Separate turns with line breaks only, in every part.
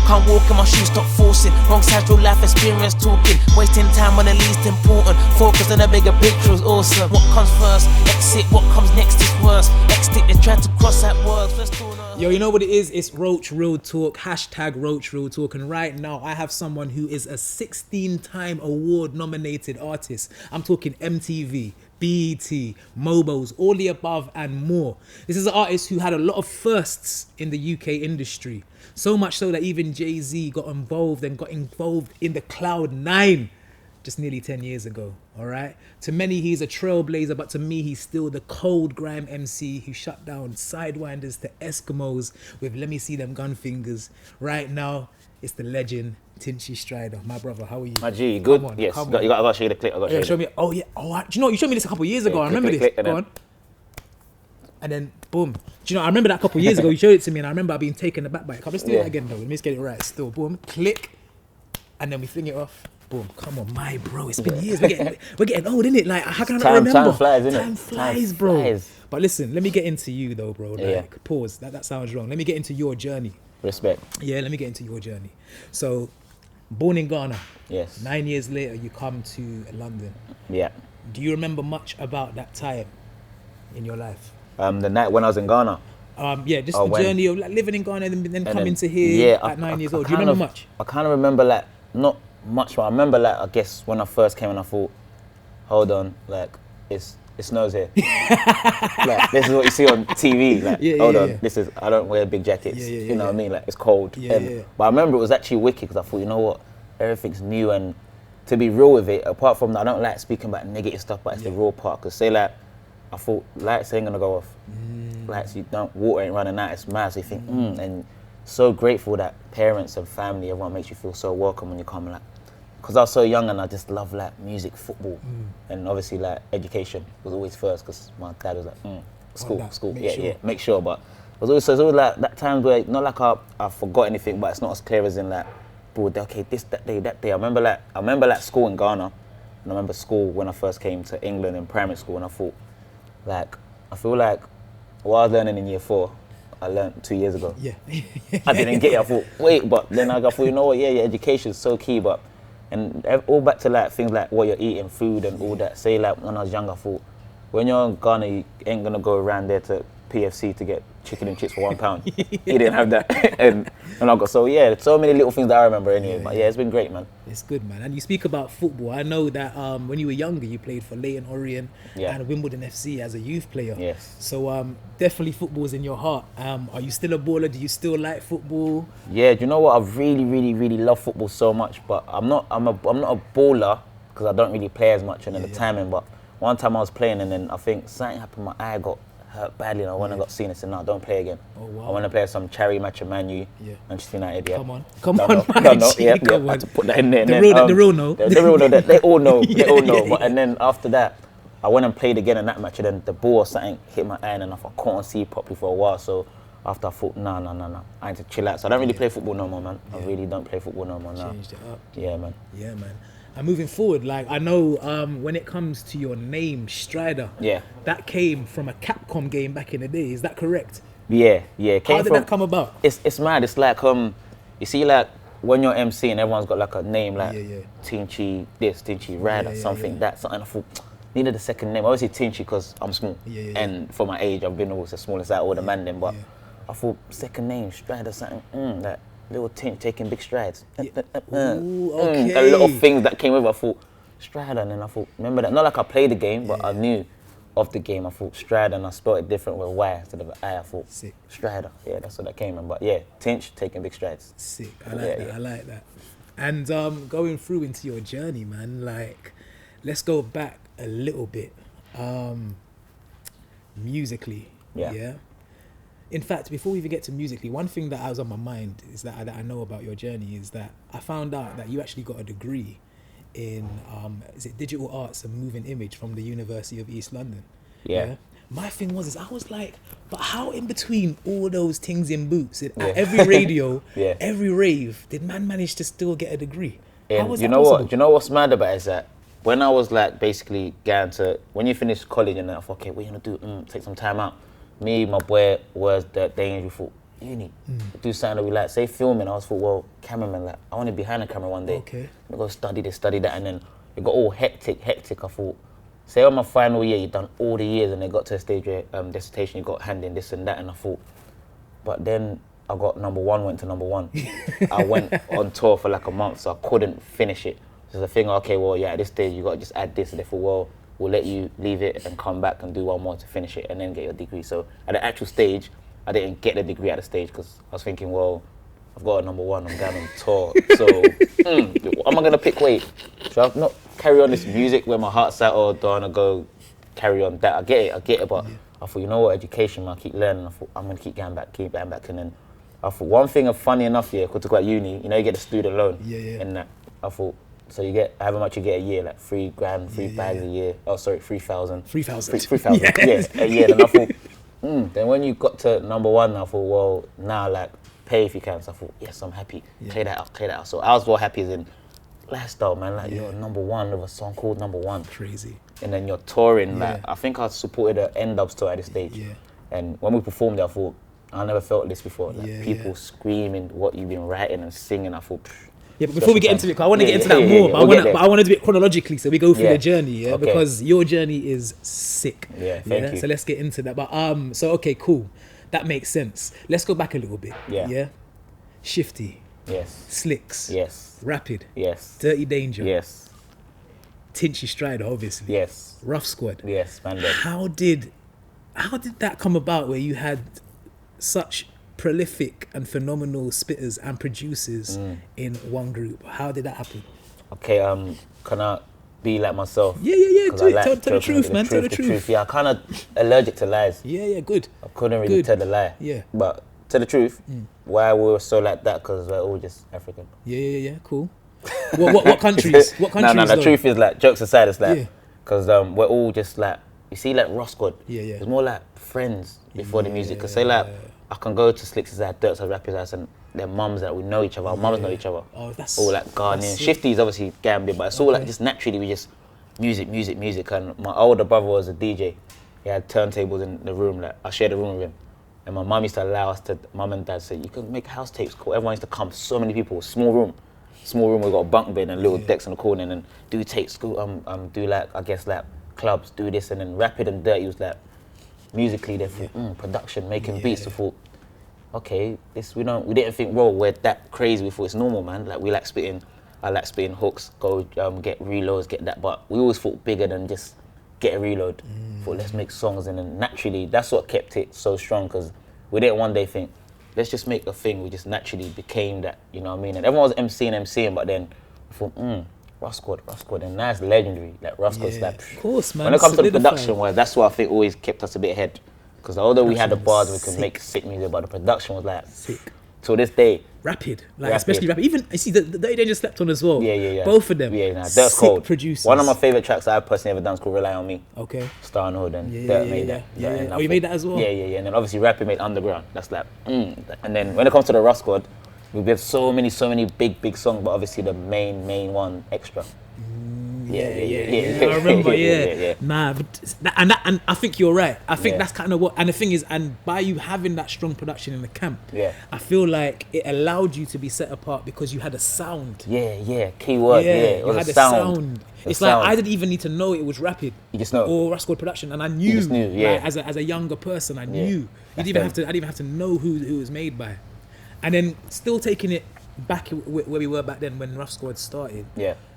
Can't walk in my shoes, stop forcing. Wrong side, real life experience talking. Wasting time on the least important. Focus on the bigger picture is awesome. What comes first? Exit. What comes next is worse. Exit, they try to cross that words. Let's do it.
Yo, you know what it is? It's Roach Real Talk, hashtag Roach Real Talk. And right now, I have someone who is a 16-time award-nominated artist. I'm talking MTV, BET, Mobos, all the above and more. This is an artist who had a lot of firsts in the UK industry. So much so that even Jay-Z got involved in the Cloud9 just nearly 10 years ago, all right? To many, he's a trailblazer, but to me, he's still the cold grime MC who shut down Sidewinders to Eskimos with Let Me See Them Gun Fingers. Right now, it's the legend, Tinchy Stryder. My brother, how are you?
My G, good?
Come on,
yes,
come
I
on.
got to show you the clip.
Show me. Oh, yeah. Oh, do you know, you showed me this a couple of years ago. I remember this. Go on. And then, boom. Do you know, I remember that a couple of years ago. You showed it to me, and I remember being taken aback by it. Let's do it again, though. Let me just get it right. Still, boom. Click. And then we fling it off. Boom. Come on, my bro. It's been years. We're getting old, innit? Like, how can I not remember?
Time flies, innit?
Time flies, bro. But listen, let me get into you, though, bro. Like, pause. That sounds wrong. Let me get into your journey.
Respect.
Yeah, let me get into your journey. So, born in Ghana.
Yes.
9 years later, you come to London.
Yeah.
Do you remember much about that time in your life?
The night when I was in Ghana.
Yeah, just the journey of like, living in Ghana and then coming to here at 9 years old. Do you remember much?
I kind of remember, like, not much, but I remember, like, I guess when I first came and I thought, hold on, like, it snows here. Like, this is what you see on TV. Like, hold on, this is, I don't wear big jackets. You know what I mean? Like, it's cold. But I remember it was actually wicked because I thought, you know what, everything's new, and to be real with it, apart from that, I don't like speaking about negative stuff, but it's the real part. Because say, like, I thought lights ain't gonna go off. Lights, water ain't running out, it's mad. So you think, and so grateful that parents and family, everyone makes you feel so welcome when you come, like, because I was so young and I just love like music, football, and obviously like education was always first because my dad was like, school, make sure. But it was always like that times where not like I forgot anything, but it's not as clear as in like, bro, okay, that day. I remember like school in Ghana, and I remember school when I first came to England in primary school, and I thought, like, I feel like what I was learning in year 4, I learned 2 years ago. I didn't get it. I thought, wait, but then I thought, you know what? Yeah, education is so key, but. And all back to like things like what you're eating, food and all that. Say like when I was younger, I thought when you're in Ghana, you ain't gonna go around there to PFC to get chicken and chips for £1. You didn't have that, and I got so many little things that I remember anyway. But it's been great, man.
It's good, man. And you speak about football. I know that when you were younger, you played for Leyton Orient and Wimbledon FC as a youth player. Yes. So definitely football is in your heart. Are you still a baller? Do you still like football? Yeah.
Do you know what? I really, really, really love football so much, but I'm not a baller because I don't really play as much and the timing. But one time I was playing and then I think something happened. My eye got hurt badly, and I went and got seen and said, no, don't play again. Oh, wow. I want to play some charity match of Man U, Manchester United.
Come on,
I had to put that in there.
The real no.
They all know. But and then after that, I went and played again in that match, and then the ball or something hit my eye, and I couldn't see properly for a while. So after I thought, no, I need to chill out. So I don't really play football no more, man. I really don't play football no more now.
Changed it up.
Yeah, man.
Yeah, man. And moving forward, like I know when it comes to your name, Stryder, that came from a Capcom game back in the day. Is that correct?
Yeah.
How did that come about?
It's mad. It's like you see, like when you're MC and everyone's got like a name like Tinchy this, Tinchy Rad, something that. Something I thought needed a second name. Obviously Tinchy because I'm small, and for my age, I've been always the smallest out of all the man then. But I thought second name Stryder, something like. Little Tinch taking big strides.
Ooh,
a lot of things that came with it. I thought Stryder, and then I thought, remember that? Not like I played the game, but I knew of the game. I thought Stryder, and I spelled it different with Y instead of an I. I thought Stryder. Yeah, that's what that came in. But yeah, Tinch taking big strides.
Sick. I like that. I like that. And going through into your journey, man. Like, let's go back a little bit. Musically. Yeah. In fact, before we even get to musically, one thing that was on my mind is that I know about your journey is that I found out that you actually got a degree in digital arts and moving image from the University of East London. Yeah. My thing was I was like, but how in between all those things in boots at every radio, every rave, did man manage to still get a degree? How was that possible?
Do you know what's mad about it is that when I was like basically going to, when you finish college and I thought, okay, what are you gonna do? Take some time out. Me, my boy was that they usually thought, uni, do something that we like. Say filming, I was thought, well, cameraman, like, I want to be behind the camera one day.
Okay.
I go study this, study that, and then it got all hectic. I thought, say on my final year, you've done all the years, and then got to a stage where dissertation, you got handing this and that, and I thought, but then I got number one, went to number one. I went on tour for like a month, so I couldn't finish it. So the thing, okay, well, yeah, at this stage, you got to just add this, and they thought, well, we'll let you leave it and come back and do one more to finish it and then get your degree. So at the actual stage, I didn't get the degree at the stage because I was thinking, well, I've got a number one, I'm going on tour. So, what am I going to pick? Wait, should I not carry on this music where my heart's at, or do I want to go carry on that? I get it, but I thought, you know what, education, man, I keep learning. I thought, I'm going to keep going back. And then I thought, one thing funny enough here, because I talk about uni, you know, you get the student loan. And that, I thought, so you get, however much you get a year, like $3,000, three bags a year. Oh, sorry, 3,000.
3,000.
3,000, yes, a year. And I thought, then when you got to number one, I thought, well, now like pay if you can. So I thought, yes, I'm happy. Clear that out. So I was more happy as in lifestyle, man. Like you're number one of a song called Number One.
Crazy.
And then you're touring. Like I think I supported an N-Dubs tour at this stage. And when we performed, I thought, I never felt this before. Like people screaming what you've been writing and singing. I thought.
Yeah, but before we get into it, because I want to get into that more, but I want to do it chronologically, so we go through the journey, because your journey is sick.
Thank you.
So let's get into that. But so okay, cool, that makes sense. Let's go back a little bit. Shifty.
Yes.
Slicks.
Yes.
Rapid.
Yes.
Dirty Danger.
Yes.
Tinchy Stryder, obviously.
Yes.
Ruff Sqwad.
Yes, man.
How did that come about, where you had such prolific and phenomenal spitters and producers in one group? How did that happen?
Okay, can I be like myself?
Yeah. Do it. Tell the truth, man. Tell the truth.
Yeah, I'm kind of allergic to lies.
Yeah, good.
I couldn't really tell the lie.
Yeah.
But tell the truth, why we were so like that, because we're all just African.
Yeah. Cool. What countries? What countries?
No. The truth is, like, jokes aside, it's like, because we're all just like, you see, like Ruff Sqwad. It's more like friends before the music. Because say like, I can go to Slicks' house, Dirt's house, Rappers' house, and their mums that we know each other. Our mums know each other. Oh, that's all like Ghanaian. Shifty's obviously Gambian, but it's all like just naturally we just music. And my older brother was a DJ. He had turntables in the room. Like I shared a room with him, and my mum used to allow us to. Mum and dad said you can make house tapes. Cool. Everyone used to come. So many people. Small room. We got a bunk bed and little decks in the corner, and then do tapes. Go do like I guess like clubs. Do this, and then Rapid and Dirty was like. Musically, they thought, production, making beats. We thought, okay, this we didn't think, well, we're that crazy. We thought it's normal, man. Like we like spitting, I like spitting hooks, go get reloads, get that. But we always thought bigger than just get a reload. Thought let's make songs, and then naturally, that's what kept it so strong. Because we didn't one day think, let's just make a thing. We just naturally became that, you know what I mean? And everyone was MCing, but then we thought, Ruff Sqwad, and now it's legendary. Like Ruff Sqwad's like,
of course, man.
When it comes to the production wise, that's what I think always kept us a bit ahead. Because although we had the bars, we could make sick music, but the production was like
sick.
To this day,
Rapid, especially Rapid. Even you see the Dirty Danger slept on as well.
Yeah.
Both of them.
Dirt's cold.
Producers.
One of my favorite tracks I've personally ever done is called Rely on Me.
Okay.
Star in the Hood, and Dirt made that.
Oh, you made that as well.
Yeah. And then obviously Rapid made Underground. That's like, and then when it comes to the Ruff Sqwad, we have so many big songs, but obviously the main one, Extra.
Yeah. I remember, Nah, and I think you're right. I think that's kind of what. And the thing is, and by you having that strong production in the camp, I feel like it allowed you to be set apart because you had a sound.
Keyword.
You had a sound. It's like I didn't even need to know it was Rapid.
You just know.
Or Ruff Sqwad production, and I knew.
You just knew,
like, as a younger person, I knew. I didn't even have to know who it was made by. And then still taking it back where we were back then when Ruff Sqwad started.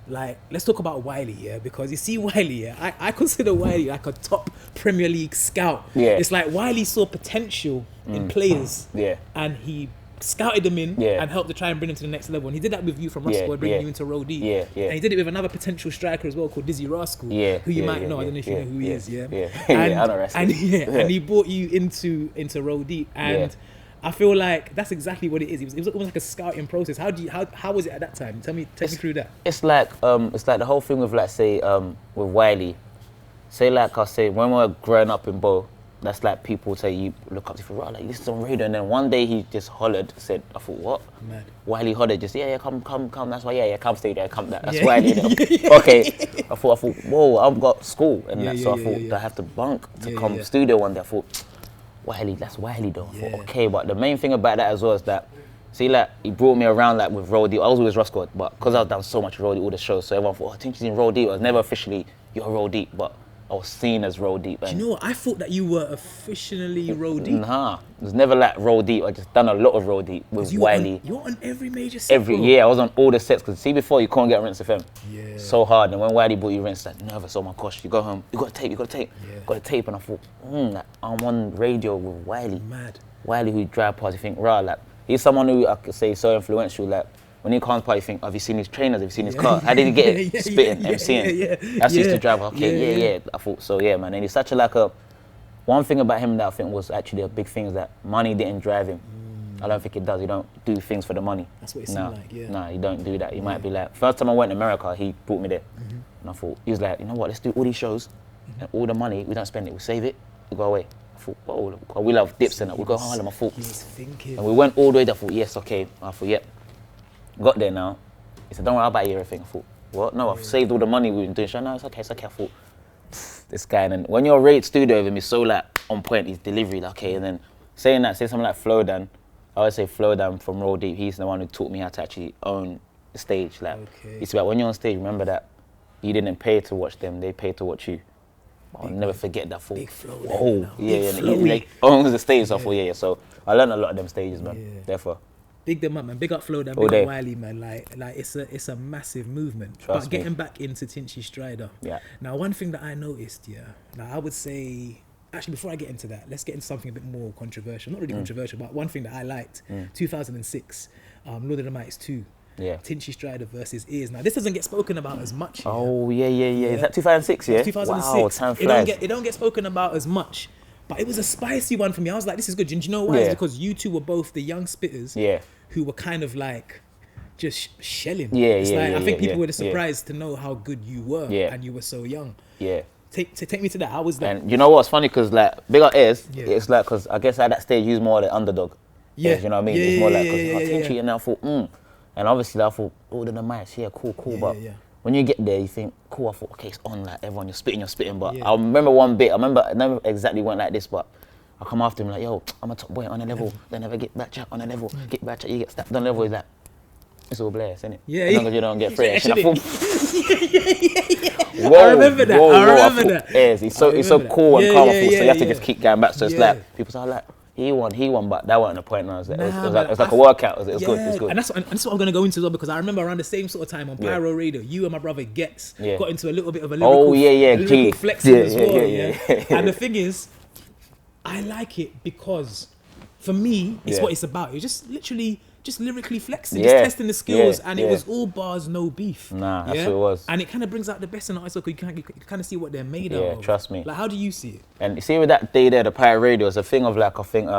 Like, let's talk about Wiley, because you see Wiley, I consider Wiley like a top Premier League scout. It's like Wiley saw potential in players, and he scouted them in and helped to try and bring them to the next level. And he did that with you from Ruff Sqwad, bringing you into Road D. And he did it with another potential striker as well called Dizzy Rascal, who you might know. I don't know if you know who he is. And he brought you into Road D, and I feel like that's exactly what it is. It was almost like a scouting process. How was it at that time? Take me through that.
It's like the whole thing with like say with Wiley. Say like I say when we were growing up in Bow, that's like people say you look up to like this is on radio, and then one day he just hollered, said, I thought what? Mad. Wiley hollered, just come. That's why come stay there, come that. That's Wiley. Okay. I thought whoa, I've got school, and so I thought I have to bunk to come studio one day. I thought. Wiley, that's Wiley though. I thought, okay, but the main thing about that as well is that, see, like, he brought me around like with Roll Deep. I was always Ruff Sqwad, but because I was done so much Roll Deep, all the shows, so everyone thought, oh, I think she's in Roll Deep. I was never officially, you're Roll Deep, but I was seen as Roll Deep.
Do you know what? I thought that you were officially Roll Deep.
Nah, it was never like Roll Deep. I just done a lot of Roll Deep with Wiley.
You're on every major set, bro.
I was on all the sets, because see, before you can't get on Rinse FM.
Yeah.
So hard, and when Wiley bought you Rinse, like, nervous, oh my gosh, you go home, you got a tape,
Yeah.
got a tape, and I thought, like, I'm on radio with Wiley.
Mad.
Wiley who drive past, you think, rah, like, he's someone who I could say is so influential, like, when he comes past, you think, have you seen his trainers, have you seen his car? How did he get it? Spitting, MCing. That's used to drive, okay, yeah. I thought, so yeah, man, and he's such a, one thing about him that I think was actually a big thing is that money didn't drive him. I don't think it does. You don't do things for the money.
That's what it seemed like, yeah.
Nah, you don't do that. You might be like, first time I went to America, he brought me there. And I thought, he was like, you know what, let's do all these shows, and all the money, we don't spend it, we save it, we go away. I thought, whoa, we love dips and that, we go Harlem, I thought. And we went all the way there, I thought, yes, okay. I thought, yep. Got there now. He said, don't worry, I'll buy you everything. I thought, what? No, I've saved all the money we've been doing. So, no, it's okay. I thought, this guy, and then when you're rated studio with him, he's so like on point, his delivery, like, okay, and then saying that, say something like Flowdan, I always say Flowdan from Roll Deep, he's the one who taught me how to actually own the stage. Like, it's about when you're on stage, remember that you didn't pay to watch them, they paid to watch you. I'll never forget that. Thought,
big flow.
Oh, yeah, and he like, owns the stage, so I thought, yeah. So I learned a lot of them stages, man, therefore.
Big them up, man. Big up Flowdan, big up Wiley, man. Like it's a massive movement.
Trust
but getting back into Tinchy Stryder.
Yeah.
Now, one thing that I noticed, now I would say, actually, before I get into that, let's get into something a bit more controversial. Not really controversial, but one thing that I liked, 2006, Lord of the Mics 2.
Yeah.
Tinchy Stryder versus Ears. Now, this doesn't get spoken about as much.
Oh, yeah. Is that 2006, yeah?
2006.
Wow, time flies.
It don't get spoken about as much. But it was a spicy one for me. I was like, this is good. Do you know why? It's because you two were both the young spitters who were kind of like just shelling. I think people were surprised to know how good you were and you were so young.
Yeah.
Take me to that. How was that?
And you know what's funny? Because like, big up Ears, it's like, because I guess at that stage, you was more the underdog.
Yeah.
You know what I mean? It's more like, because Tinchy, and I thought, And obviously I thought, oh, the mics, cool. But when you get there, you think, cool, I thought, okay, it's on, like, everyone, you're spitting. But I remember one bit, I never exactly went like this, but I come after him like, yo, I'm a top boy on a level. They never get back chat on a level. Get back chat, you get stacked on a level. He's like, it's all blast, isn't it?
Yeah.
As long as you don't get free.
Whoa, I remember that. I remember that.
Yes, he's so cool and calm. So you have to just keep going back. So it's like, people say, like, he won, but that wasn't the point. No, it was like a workout. It was good.
And that's what I'm going to go into as well, because I remember around the same sort of time on Pyro Radio, you and my brother Getz got into a little bit of a lyrical flexing as well. And the thing is, I like it because, for me, it's what it's about. It's just literally just lyrically flexing, just testing the skills, and it was all bars, no beef.
Nah, that's what it was.
And it kind of brings out the best in artists, because you kind of see what they're made of.
Yeah, trust me.
Like, how do you see it?
And you see with that day there, the Pirate Radio, it's a thing of like, I think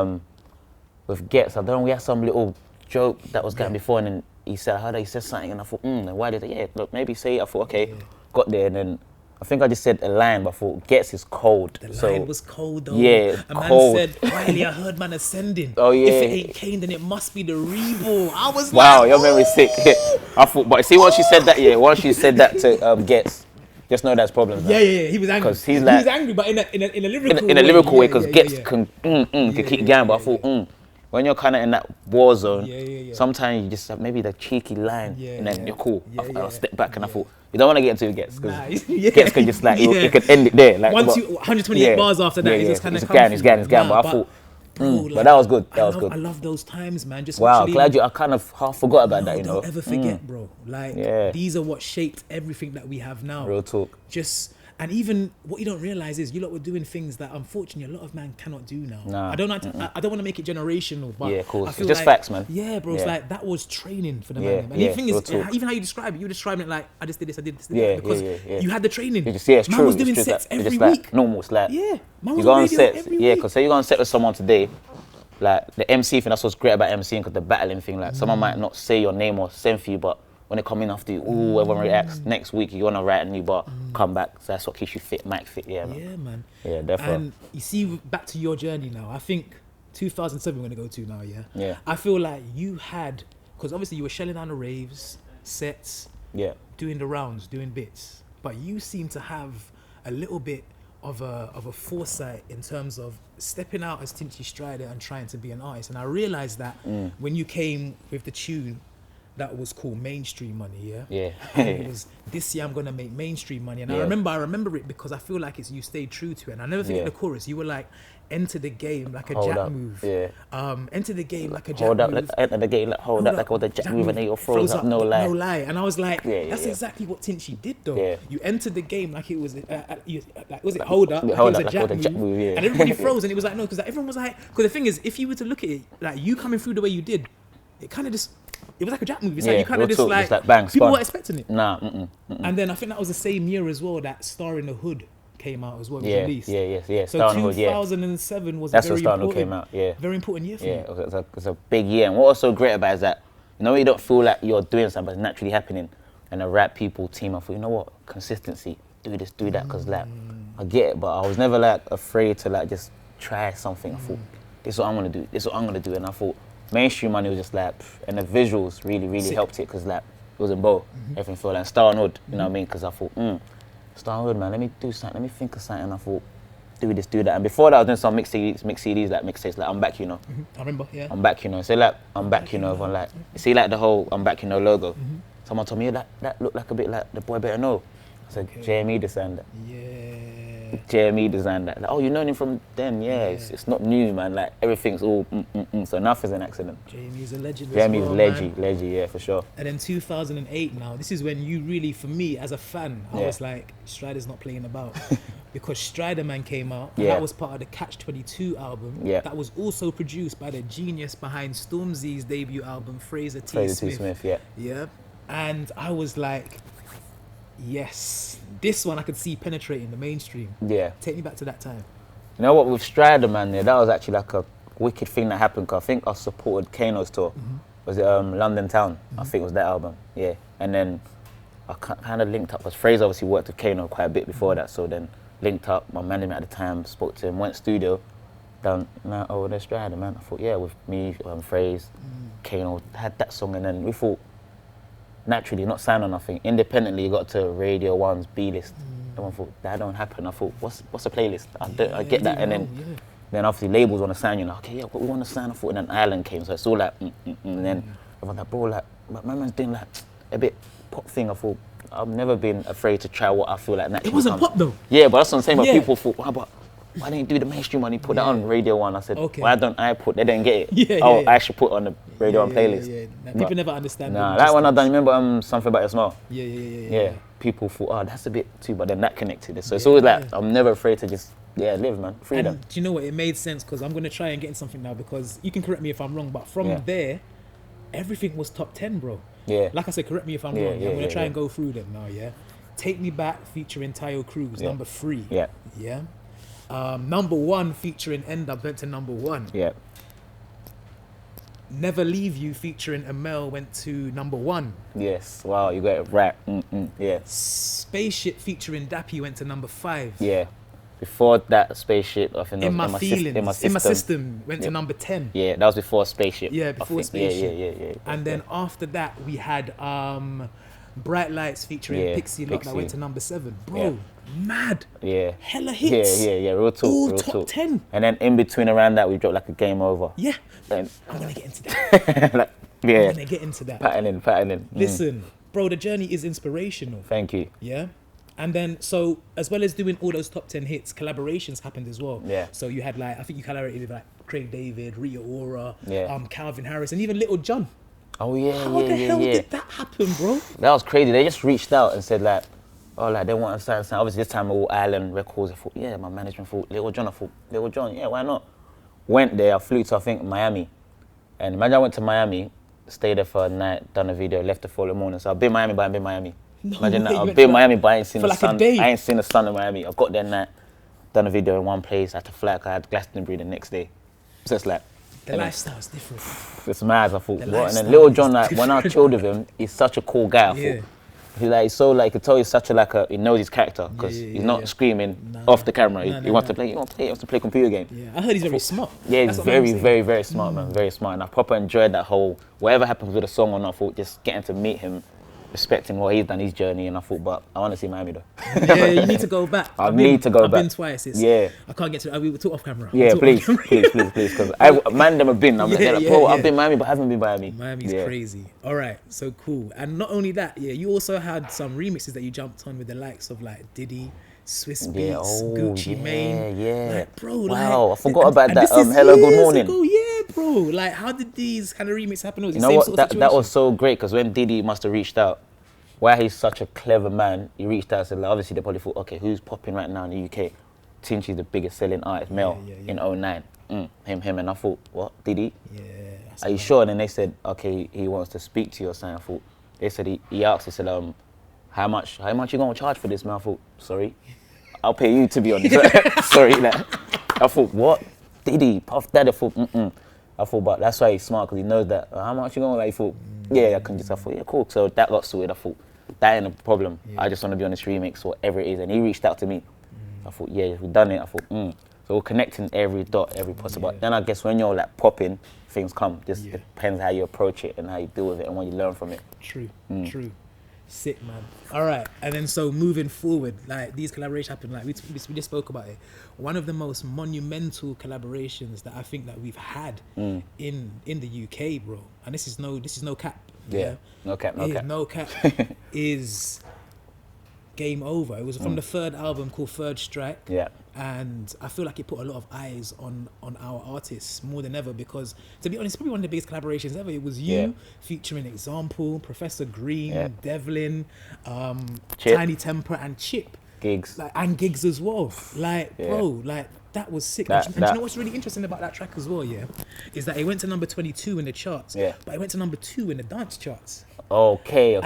with Getz, I don't know, we had some little joke that was going before, and then he said something, and I thought, and why did it? Look, maybe say it. I thought, okay, got there, and then I think I just said a line, but I thought Getz is cold.
The line was cold though.
Yeah,
a man
cold.
said, Wiley, I heard man ascending.
Oh yeah.
If it ain't Kane, then it must be the Revo. I was
wow,
like,
your memory's sick. I thought, but see, once she said that to Getz, just know that's problems.
Yeah, he was angry.
Because he's like,
he was angry, but in a lyrical way.
In a lyrical way, because Getz can keep going, but I thought, when you're kind of in that war zone, sometimes you just have maybe the cheeky line, and then you're cool. I'll step back, and I thought, you don't want to get into Getz, because Getz can just like, you could end it there. Like,
once you 128 bars after that, it's just kind of
he's going. But I thought, but that was good.
I love those times, man. Just
wow, glad I kind of half forgot about that, you know.
Don't ever forget, bro. Like, these are what shaped everything that we have now.
Real talk.
And even what you don't realize is you lot were doing things that unfortunately a lot of man cannot do now.
Nah.
I don't want to make it generational, but
yeah, cool.
I feel
it's just
like,
facts, man.
Yeah, bro. It's like that was training for the man. And the thing is, even how you describe it, you were describing it like I just did this, I did this, because you had the training.
It's true.
Man was doing sets every week.
Like normal. It's like
man was
you go on
sets.
Yeah, because say you go on set with someone today. Like the MC thing, that's what's great about MCing, because the battling thing, like someone might not say your name or send for you, but when they come in after you, everyone reacts. Next week, you want to write a new bar, come back. So that's what keeps you fit, mic fit, man.
Yeah, man.
Yeah, definitely.
And you see, back to your journey now, I think 2007 we're going to go to now,
Yeah.
I feel like you had, because obviously you were shelling down the raves, sets, doing the rounds, doing bits, but you seem to have a little bit of a foresight in terms of stepping out as Tinchy Stryder and trying to be an artist. And I realized that when you came with the tune that was called Mainstream Money,
Yeah.
and it was, this year I'm gonna make mainstream money. And I remember it because I feel like you stayed true to it. And I never forget the chorus. You were like, enter the game like a
Hold
jack
up.
move.
Yeah.
Enter the game like a jack
Hold up,
move.
enter the game, like, hold up, like all the jack move and then you're froze up, no lie.
No lie. And I was like, that's
yeah.
exactly what Tinchy did though.
Yeah.
You entered the game like it was, like, was it hold up? Like
Hold
it was
up,
a
like
jack
all the
move.
jack move, yeah.
And everybody froze and it was like, no, because everyone was like, because the thing is, if you were to look at it, like you coming through the way you did, it kind of just, it was like a jack move. It's like you kind of just like
bang,
people
spun.
weren't expecting it.
Nah,
And then I think that was the same year as well that Star in the Hood came out as well. It was
Yeah,
released.
yeah.
So
Star in the Hood,
2007 was
That's
a very
when Star in the Hood
important,
came out, yeah.
very important year for
Yeah,
you.
it's a big year. And what was so great about it is that, you know, you don't feel like you're doing something, but it's naturally happening. And the rap people team, I thought, you know what, consistency, do this, do that, because like, I get it, but I was never like afraid to like just try something. I thought, this is what I'm gonna do, this is what I'm gonna do. And I thought, Mainstream Money was just like, and the visuals really helped it, because like, it was in both. Everything felt like Star and Hood, you know what I mean? Because I thought, Star and Hood, man, let me do something, let me think of something. And I thought, do this, do that. And before that, I was doing some mix CDs, like mixtapes, like I'm Back, you know.
I remember, yeah.
I'm Back, you know. So like, I'm Back, you know, everyone like, see like the whole I'm Back, you know logo. Someone told me, that looked like a bit like The Boy Better Know. I said, JME designed that.
Yeah.
JME designed that. Like, oh, you known him from then? Yeah, it's not new, man. Like, everything's all, so nothing's an accident.
JME's a legend.
JME's
well,
legend, yeah, for sure.
And then 2008 now, this is when you really, for me as a fan, I was like, Stryder's not playing about. Because Stryder Man came out, and that was part of the Catch 22 album.
Yeah.
That was also produced by the genius behind Stormzy's debut album, Fraser T.
Fraser
Smith.
T. Smith, yeah.
Yeah. And I was like, yes, this one I could see penetrating the mainstream.
Yeah.
Take me back to that time.
You know what, with Stryder, man, yeah, that was actually like a wicked thing that happened, because I think I supported Kano's tour. Was it London Town? I think it was that album, yeah. And then I kind of linked up, because Fraser obviously worked with Kano quite a bit before that, so then linked up, my management at the time, spoke to him, went studio, done, oh, there's Stryder, man. I thought, yeah, with me, Fraser, Kano, had that song, and then we thought, naturally, not signed on nothing, independently, you got to Radio 1's B-list. Everyone thought, that don't happen. I thought, what's a playlist? I get that, and then obviously labels want to sign you, like, okay, yeah, what we want to sign, I thought, and then Island came, so it's all like, and then everyone like, bro, like, my man's doing like a bit pop thing. I thought, I've never been afraid to try what I feel like naturally
It wasn't
comes.
pop though.
Yeah, but that's what I'm saying, but
Yeah.
people thought, why didn't you do the Mainstream Money, put that on Radio 1? I said, why don't I put, they didn't get it. I should put it on the Radio 1 playlist.
Nah, people never understand.
Nah, that one I done, remember Something About Your Smile?
Yeah.
People thought, oh, that's a bit too, but then that connected. So it's always like, I'm never afraid to just, live, man. Freedom.
And do you know what? It made sense, because I'm going to try and get in something now, because you can correct me if I'm wrong, but from there, everything was top 10, bro.
Yeah.
Like I said, correct me if I'm wrong. I'm going to try and go through them now, yeah? Take Me Back featuring Tayo Cruz, number 3.
Yeah.
Yeah. Number 1 featuring End Up went to number 1.
Yeah.
Never Leave You featuring Amel went to number 1.
Yes. Wow, you got it right. Yeah.
Spaceship featuring Dappy went to number 5.
Yeah. Before that, Spaceship, I think
In My
Feelings,
In My System went to number 10.
Yeah, that was before Spaceship.
Yeah, before
I think.
Spaceship.
Yeah.
And then after that, we had Bright Lights featuring Pixie Lott that went to number 7. Bro, mad.
Yeah.
Hella hits.
Yeah. Real talk.
All
real
top
talk.
10.
And then in between around that, we dropped like a Game Over.
Yeah.
Then,
I'm going to get into that.
like,
I'm going to get into that.
Patterning.
Listen, bro, the journey is inspirational.
Thank you.
Yeah. And then, so as well as doing all those top 10 hits, collaborations happened as well.
Yeah.
So you had like, I think you collaborated with like Craig David, Rita Ora,
Yeah.
Calvin Harris, and even Little John.
Oh yeah,
How the hell did that happen, bro?
That was crazy. They just reached out and said like, oh, like they want to sign. Obviously this time all Island Records. I thought, yeah, my management thought Little John. I thought Little John, yeah, why not? Went there. I flew to I think Miami, and imagine I went to Miami, stayed there for a night, done a video, left the following morning. So I've been Miami, but I ain't been Miami.
No
Imagine
way,
that.
you
I've
went
been
for
Miami, but I ain't seen
for
the
like a
sun.
day?
I ain't seen the sun in Miami. I got there night, done a video in one place. I had to fly. 'Cause I had Glastonbury the next day. So it's like.
The lifestyle's different.
It's mad. I thought,
The
what? And
lifestyle
then Little
is
John, like when I
different.
chilled with him, he's such a cool guy. I thought. He's so like, you could tell he's such a like a, he knows his character, because he's not screaming off the camera. He wants to play. He wants to play computer game.
Yeah, I heard he's very smart.
Yeah,
That's
he's
what I'm
very,
saying.
very, very smart, man. Very smart. And I proper enjoyed that whole, whatever happens with the song or not, I thought just getting to meet him respecting what he's done, his journey, and I thought, but I want to see Miami though.
Yeah, you need to go back.
I need to go
I've
back.
been twice.
Yeah.
I can't get to. We will talk off camera.
Yeah, please, because man, them have been. I'm like, bro, I've been Miami, but I haven't been Miami.
Miami's crazy. All right, so cool. And not only that, you also had some remixes that you jumped on with the likes of like Diddy, Swiss Beats, Gucci Mane.
Yeah.
Like, bro,
wow, I forgot about that. Hello, good morning.
Yeah, bro. Like, how did these kind of remixes happen? Was
You know what? That was so great because when Diddy must have reached out, why he's such a clever man, he reached out and said, like, obviously they probably thought, okay, who's popping right now in the UK? Tinchy's the biggest selling artist, male, in 09. Him. And I thought, what, Diddy? Yeah. Are you sure? And then they said, okay, he wants to speak to you or something. I thought, they said, he asked, he said, how much you going to charge for this, man? I thought, sorry, I'll pay you to be honest. Sorry, like, I thought, what? Diddy, Puff Daddy, I thought, I thought, but that's why he's smart, because he knows that, how much you going to, like, he thought, I can just, I thought, yeah, cool. So that got sorted. I thought, that ain't a problem. I just want to be on this remix, whatever it is. And he reached out to me. I thought, yeah, we've done it. I thought, So we're connecting every dot, every possible. Then I guess when you're like popping, things come. Just depends how you approach it and how you deal with it and what you learn from it.
True. Sick, man. All right, and then so moving forward, like these collaborations happen. Like we just spoke about it. One of the most monumental collaborations that I think that we've had in the UK, bro. And this is no cap.
Yeah. No cap.
Is Game Over. It was from the third album called Third Strike.
Yeah.
And I feel like it put a lot of eyes on our artists more than ever, because to be honest, probably one of the biggest collaborations ever. It was you featuring Example, Professor Green, Devlin, Tiny Temper and Chip.
Gigs.
Like, and Gigs as well. Like, bro, like that was sick. And you know what's really interesting about that track as well, is that it went to number 22 in the charts, but it went to number 2 in the dance charts.
Okay.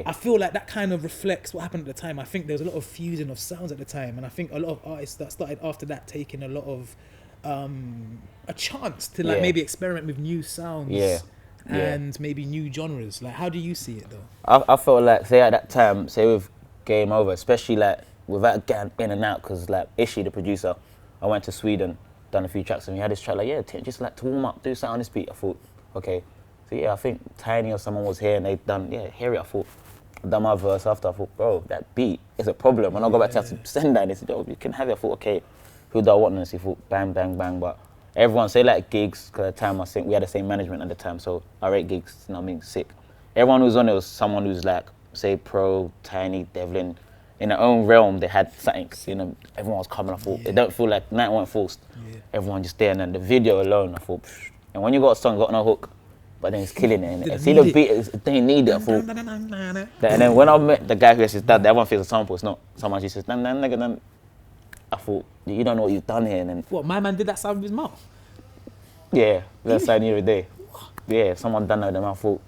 I feel like that kind of reflects what happened at the time. I think there was a lot of fusion of sounds at the time, and I think a lot of artists that started after that taking a lot of a chance to like maybe experiment with new sounds and maybe new genres. Like, how do you see it though?
I felt like, say at that time, say with Game Over, especially like without getting in and out, because like Ishi, the producer, I went to Sweden, done a few tracks, and we had this track like, just like to warm up, do something on this beat. I thought, okay. So I think Tiny or someone was here and they done, hear it. I thought, I done my verse after. I thought, bro, that beat is a problem. When I go back to have to send that, they said, you can have it. I thought, okay, who do I want this? He thought, bang, bang, bang. But everyone say like Gigs, because at the time I think we had the same management at the time, so I rate Gigs, you know what I mean, sick. Everyone who's on it was someone who's like, say Pro, Tiny, Devlin, in their own realm, they had something, you know, everyone was coming. I thought, it don't feel like night weren't forced. Everyone just there, and then the video alone, I thought, and when you got a song, got no hook, but then it's killing it. And see the beat, they need it. I thought. And then when I met the guy who has his dad, everyone feels a sample. It's not someone who says, I thought, you don't know what you've done here. And then,
what, my man did that sound with his mouth?
Yeah, that's the every day. Yeah, someone done that with them. I thought,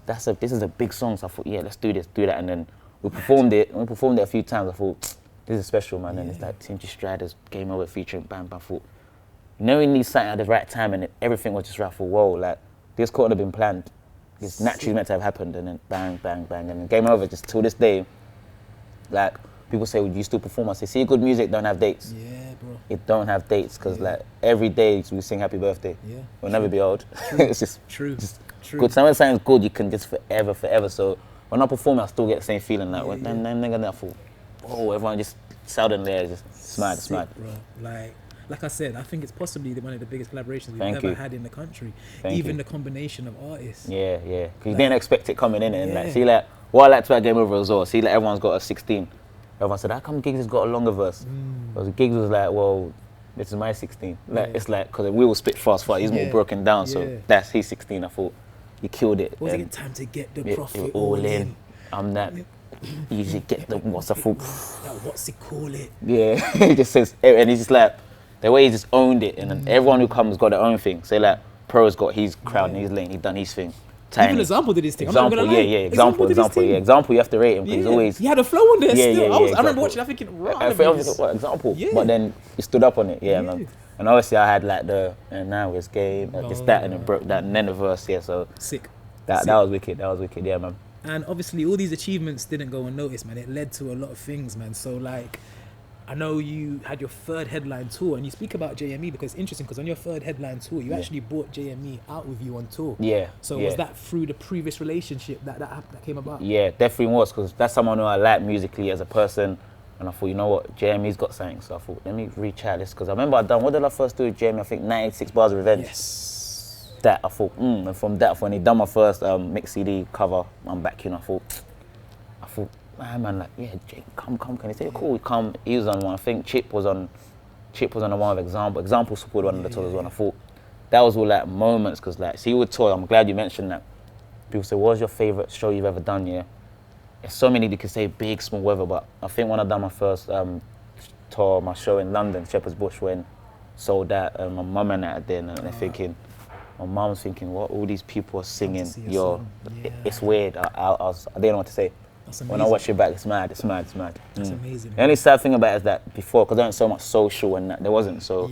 this is a big song. So I thought, let's do this, do that. And then we performed it. And we performed it a few times. I thought, this is special, man. And it's like Tinchy Stryder's Game Over featuring Bam Bam. I thought, knowing these something at the right time, and everything was just right. I thought, whoa, like, this couldn't have been planned. It's naturally meant to have happened, and then bang, bang, bang, and then Game Over. Just till this day, like people say, would you still perform? I say, see, good music don't have dates.
Yeah, bro.
It don't have dates, because like every day we sing Happy Birthday. Yeah. We'll never be old. It's just
true.
Good. Some of the sounds good, you can just forever. So when I perform, I still get the same feeling. Like then I thought, oh, everyone just suddenly just smart.
Bro. Like I said, I think it's possibly one of the biggest collaborations we've ever had in the country. Even the combination of artists. Yeah. Because
you didn't expect it coming in. And like, see, like, what I liked about Game Over as well, see, like, everyone's got a 16. Everyone said, how come Giggs has got a longer verse? Because Giggs was like, well, this is my 16. Like, it's like, because we will spit fast. He's more broken down, so that's his 16. I thought, you killed it.
Was it time to get the profit all in?
I'm that. You usually get the, what's the full?
What's it call it?
Yeah, he just says, and he's just like, the way he just owned it, and then everyone who comes got their own thing. Say like, Pro's got his crowd and his lane, he done his thing. Tiny.
Even Example did his thing.
Example, Example. Example, you have to rate him, because he's always...
He had a flow on there still. I remember watching, I thinking,
Example. But then he stood up on it, man. And obviously I had like and now it's Game, just that, and it broke that, and then the verse, so...
Sick.
That was wicked, man.
And obviously all these achievements didn't go unnoticed, man. It led to a lot of things, man. So like, I know you had your third headline tour, and you speak about JME because it's interesting, because on your third headline tour, you actually brought JME out with you on tour.
Yeah.
So was that through the previous relationship that came about?
Yeah, definitely was, because that's someone who I like musically as a person. And I thought, you know what, JME's got something. So I thought, let me reach out this, because I remember what did I first do with JME? I think 96 Bars of Revenge.
Yes.
That, I thought, and from that, when he done my first mix CD cover, I'm back in, I thought, man, like, yeah, Jake, come, can he say, cool, come. He was on one, I think Chip was on the one with Example supported one of the tours as well. I thought, that was all like moments, because like, see with tour, I'm glad you mentioned that. People say, what was your favourite show you've ever done, yeah? There's so many you could say, big, small, whatever, but I think when I done my first tour, my show in London, Shepherd's Bush, when sold that, my mum and that then, and they're thinking, my mum's thinking, what, all these people are singing, it's weird. I didn't know what to say. When I watch it back, it's mad. That's
amazing.
The only sad thing about it is that before, because there wasn't so much social and that, there wasn't, so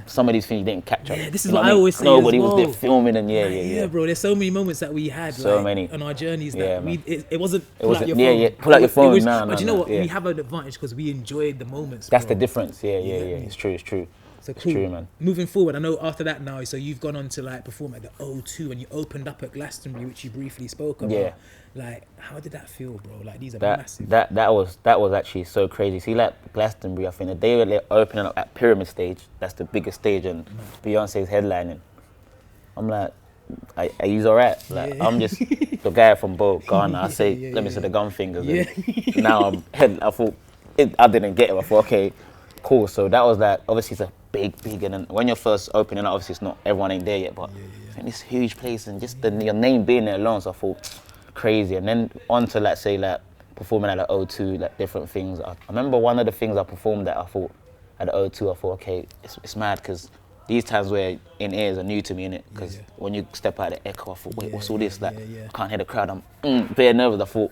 some of these things you didn't catch up.
Yeah, this is what I always say.
Nobody
as well.
was there filming and
Yeah, bro, there's so many moments that we had on our journeys that it wasn't pull out your phone.
Pull out your phone,
but you know what, we have an advantage because we enjoyed the moments.
That's the difference, it's true.
So cool.
It's true, man.
Moving forward, I know after that now, so you've gone on to like perform at the O2 and you opened up at Glastonbury, which you briefly spoke about.
Yeah.
Like, how did that feel, bro? Like, these are massive.
That was actually so crazy. See, like Glastonbury, I think the day they're opening up at Pyramid Stage, that's the biggest stage, and Beyonce's headlining. I'm like, are you alright? Like, I'm just the guy from Ghana. I say, let me see the gun fingers. And now I thought, I didn't get it. I thought, okay, cool. So that was like, obviously it's a big, and then when you're first opening up, obviously it's not, everyone ain't there yet, but I think this huge place and just your name being there alone, so I thought, crazy. And then on to like, say, like performing at the O2, like different things. I remember one of the things I performed at, I thought, at the O2, I thought, okay, it's mad, because these times where in-ears are new to me, innit? Because when you step out of the echo, I thought, wait, what's all this? Like, I can't hear the crowd, I'm bare nervous. I thought,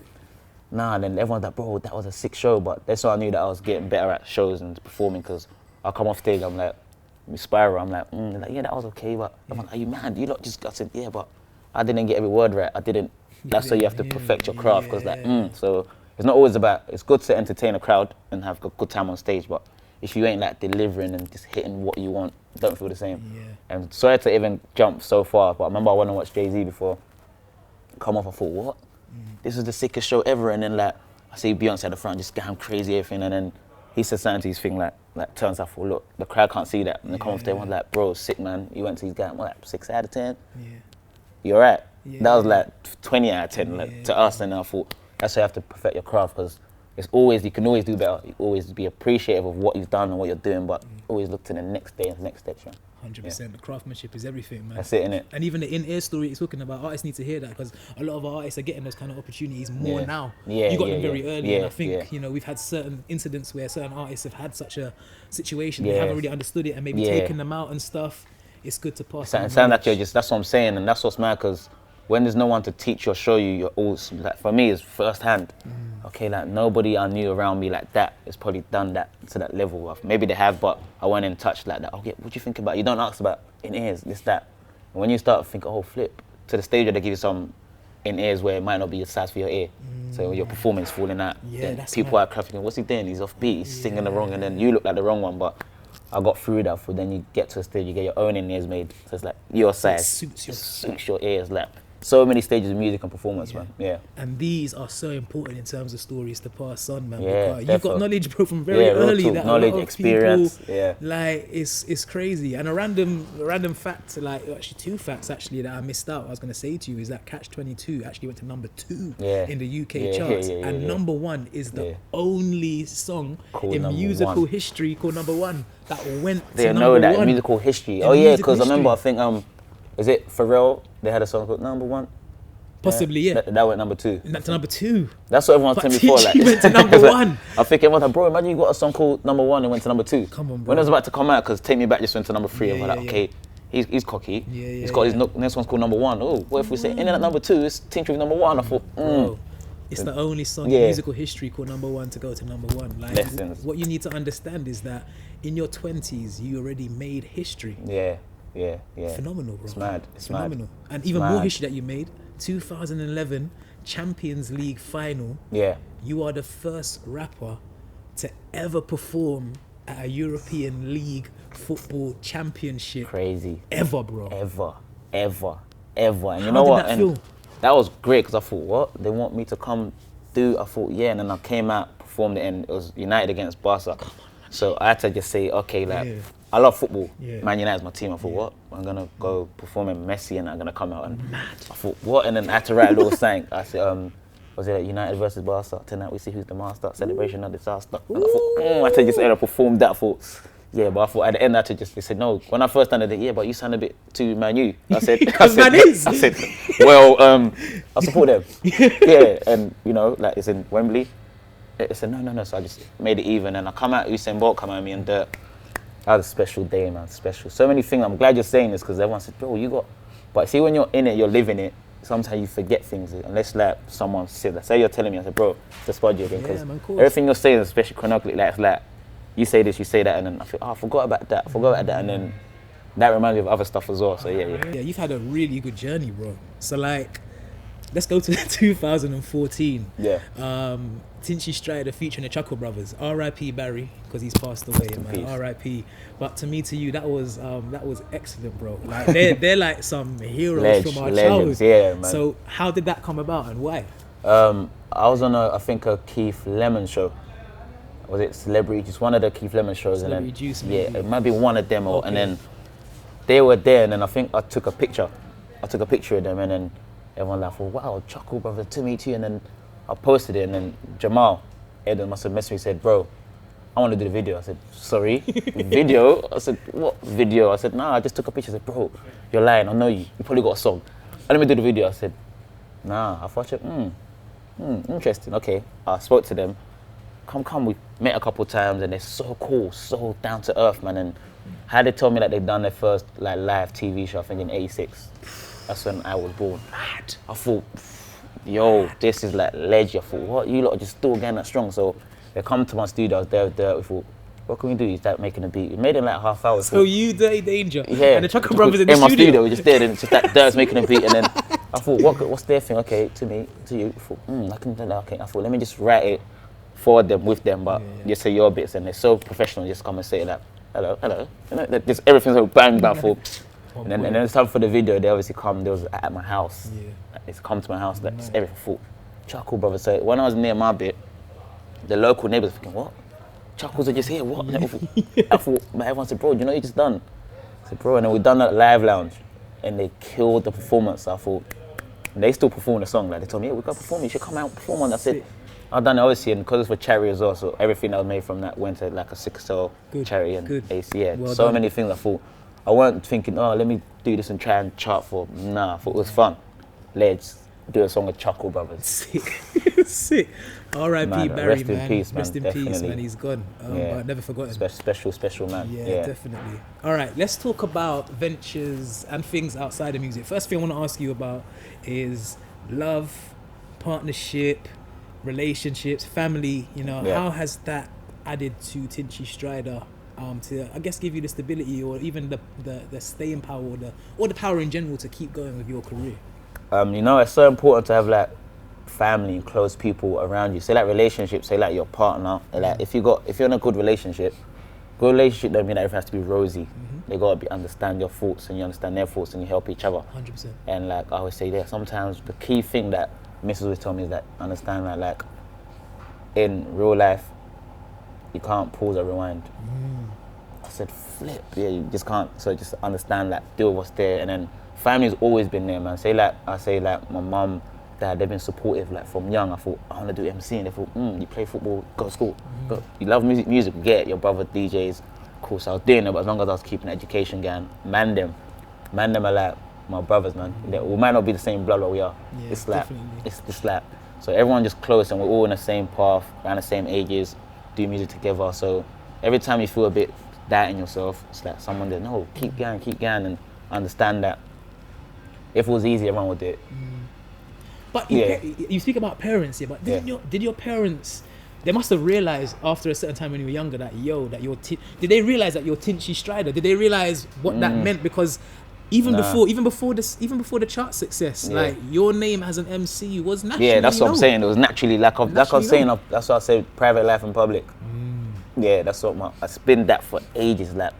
nah, and then everyone's like, bro, that was a sick show, but that's why I knew that I was getting better at shows and performing, because I come off stage, I'm like, spiral, I'm like, yeah, that was okay, but I'm like, are you mad? You lot just got to, but I didn't get every word right. That's why you have to perfect your craft, because so it's not always about, it's good to entertain a crowd and have a good time on stage, but if you ain't like delivering and just hitting what you want, don't feel the same. And sorry to even jump so far, but I remember I went and watched Jay-Z before, come off, I thought, what? This is the sickest show ever, and then like, I see Beyonce at the front, just going crazy, everything, and then he said something to his thing, like turns out, look, the crowd can't see that, and they come off there, everyone's like, bro, sick, man, you went to his guy, what, like 6 out of 10? You alright? That was like 20 out of 10 like, to us, and I thought, that's why you have to perfect your craft, because it's always, you can always do better. You always be appreciative of what you've done and what you're doing, but always look to the next day and the next step.
100%. The craftsmanship is everything, man.
That's it, innit?
And even the in-ear story you're talking about, artists need to hear that, because a lot of our artists are getting those kind of opportunities more now. You got them very early, and I think you know, we've had certain incidents where certain artists have had such a situation, they haven't really understood it and maybe taken them out and stuff. It's good to pass.
It sounds like you're just, that's what I'm saying, and that's what's mad, because when there's no one to teach or show you, you're always, like, for me, it's first hand. Okay, like, nobody I knew around me like that has probably done that to that level of, maybe they have, but I went in touch like that. Okay, what do you think about, you don't ask about in-ears, this, that. And when you start to think, oh, flip, to the stage where they give you some in-ears where it might not be the size for your ear. So your performance falling out, then people are crafting, what's he doing? He's off beat, he's singing the wrong, and then you look like the wrong one, but I got through that. For then you get to a stage, you get your own in-ears made, so it's like your size, it suits your ears, like. So many stages of music and performance, man.
And these are so important in terms of stories to pass on, man.
Yeah,
you've got knowledge, bro, from very early. That
knowledge, experience.
People, like, it's crazy. And a random fact, like actually 2 facts actually that I missed out. I was gonna say to you is that Catch 22 actually went to number 2 in the UK charts, and number 1 is the only song in musical history called number 1 that went to number 1. They know that
musical history. Oh yeah, because I remember I think is it Pharrell? They had a song called Number 1.
Possibly, yeah.
That went number 2.
That's number 2.
That's what everyone told me before. Like,
went to number 1.
I think everyone's like, bro, imagine you got a song called Number 1 and went to number 2.
Come on, bro.
When it was about to come out, because Take Me Back just went to number 3, and we're like, okay, he's cocky. He's got his next one's called Number 1. Oh, what if we say, in at number 2, it's Tinchy number 1? I thought,
Bro, it's the only song in musical history called number 1 to go to number 1. Like, what you need to understand is that in your 20s, you already made history.
Yeah.
Phenomenal, bro.
It's mad. It's
phenomenal.
Mad.
And even more history that you made, 2011 Champions League final.
Yeah.
You are the first rapper to ever perform at a European League football championship.
Crazy.
Ever, bro.
Ever. And you
How
know
did
what?
that
And
feel?
that was great because I thought, what? They want me to come do? I thought, yeah. And then I came out, performed it, and it was United against Barca. So I had to just say, okay, like,
Yeah.
I love football.
Yeah.
Man United's my team. I thought, what? I'm going to go perform in Messi and I'm going to come out. And I thought, what? And then I had to write a little saying. I said, was it United versus Barca? Tonight we see who's the master. Celebration of disaster. And I thought, I had to just perform that. I thought, yeah, but I thought at the end I had to just, they said, no. When I first done it, yeah, but you sound a bit too Man U. I said,
is.
I said, well, I support them. Yeah, and you know, like it's in Wembley. They said, no. So I just made it even. And I come out, Usain Bolt come at me and dirt. That was a special day, man, special. So many things. I'm glad you're saying this because everyone said, bro, you got, but see when you're in it, you're living it, sometimes you forget things unless like someone said that. Say you're telling me, I said, bro, just spud you again because everything you're saying, especially chronologically, like it's like, you say this, you say that, and then I feel, I forgot about that, and then that reminds me of other stuff as well, so yeah.
Yeah, you've had a really good journey, bro. So like, let's go to 2014.
Yeah.
Tinchy Stryder featuring the Chuckle Brothers. R.I.P. Barry, because he's passed away, man. R.I.P. But to me, to you, that was excellent, bro. Like they're like some heroes from our childhood.
Yeah, man.
So how did that come about and why?
I was on I think a Keith Lemon show. Was it Celebrity Juice? One of the Keith Lemon shows,
Celebrity
and then
Juice, maybe.
yeah, it might be one of them, and then they were there, and then I think I took a picture. of them, and then everyone laughed. Oh, wow, Chuckle Brothers, to meet you, and then I posted it, and then Jamal Eden must have messaged me, said, bro, I want to do the video. I said, sorry, video? I said, what video? I said, nah, I just took a picture. I said, bro, you're lying, I know you probably got a song. Let me do the video. I said, nah, I thought, interesting, okay. I spoke to them. Come, we met a couple times and they're so cool, so down to earth, man. And how they told me that they'd done their first like live TV show, I think in '86. That's when I was born. Mad. I thought, yo, this is like legend. I thought, what? You lot are just still getting that strong. So they come to my studio, I was there. We thought, what can we do? You start making a beat. We made it in like half hour.
So you, Dirty Danger,
yeah,
and the Chuckle Brothers in the
my studio. We
studio.
just did, and just like Dirt's making a beat, and then I thought, what's their thing? Okay, to me, to you. I thought, I can do that. Okay, I thought, let me just write it for them, with them, but just say your bits, and they're so professional. Just come and say like, hello, you know, just everything's so bang for. And then it's time for the video. They obviously come. They was at my house. Yeah. They come to my house. Like just everything. Thought Chuckle Brothers. So when I was near my bit, the local neighbours thinking, what? Chuckles are just here. What? I thought, but everyone said, bro, do you know what you just done? I said, bro, and then we done that live lounge, and they killed the performance. I thought, and they still perform the song. Like they told me, yeah, we got to perform. You should come out and perform on. I said, I've done it obviously, and because it's for charity as well, so everything that was made from that went to like a sickle cell charity and AC. Yeah, well so many things. I thought, I weren't thinking, oh, let me do this and try and chart for. Nah, I thought it was fun. Let's do a song with Chuckle Brothers.
Sick. R.I.P. Barry,
rest
man.
In peace, man.
Rest in peace, man. He's gone. But never forgotten.
Special man.
Yeah, definitely. All right, let's talk about ventures and things outside of music. First thing I want to ask you about is love, partnership, relationships, family. You know, how has that added to Tinchy Stryder? To I guess give you the stability or even the staying power or the power in general to keep going with your career.
You know, it's so important to have like family and close people around you. Say like relationships, say like your partner. Like if you're in a good relationship don't mean that everything has to be rosy. They gotta understand your thoughts and you understand their thoughts and you help each other.
100%.
And like I always say, sometimes the key thing that Mrs. always told me is that understand that like in real life you can't pause or rewind. I said flip, yeah, you just can't. So just understand that, deal with what's there, and then family's always been there, man. I say like my mum, dad, they've been supportive like from young. I thought I want to do MC, and they thought, you play football, go to school, go. You love music, get it. Your brother DJs, of course I was doing it, but as long as I was keeping education going, man them are like my brothers, man. We might not be the same blood, but we are.
Yeah,
it's like
definitely.
it's just like so everyone just close, and we're all in the same path, around the same ages, do music together. So every time you feel a bit doubting yourself, it's like someone that no, keep going, and understand that if it was easy, everyone would do it.
But you speak about parents here, but did your parents? They must have realized after a certain time when you were younger that did they realize that you're Tinchy Stryder? Did they realize what that meant? Because even before the chart success, like your name as an MC was naturally.
Yeah, that's what I'm saying. It was naturally that's what I say. Private life in public. Yeah, that's what it's been that for ages. Like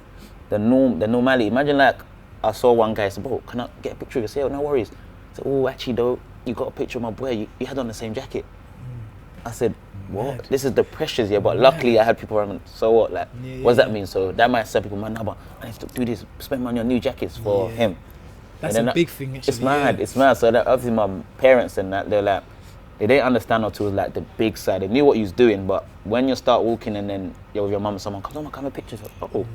the normality. Imagine like I saw one guy say, "Bro, can I get a picture of you?" I say, "Oh, no worries." I said, "Oh, actually though, you got a picture of my boy. You had on the same jacket." I said, "What?
Mad.
This is the pressures, yeah." But luckily, I had people around. So what? Like, what does that mean? So that might set people, man. No, but I have to do this. Spend money on new jackets for him.
That's a big thing, actually.
It's mad. It's mad. So that obviously my parents and that they're like, they didn't understand until like the big side. They knew what you was doing, but when you start walking and then you're with your mum and someone comes, "Oh, come have a picture." So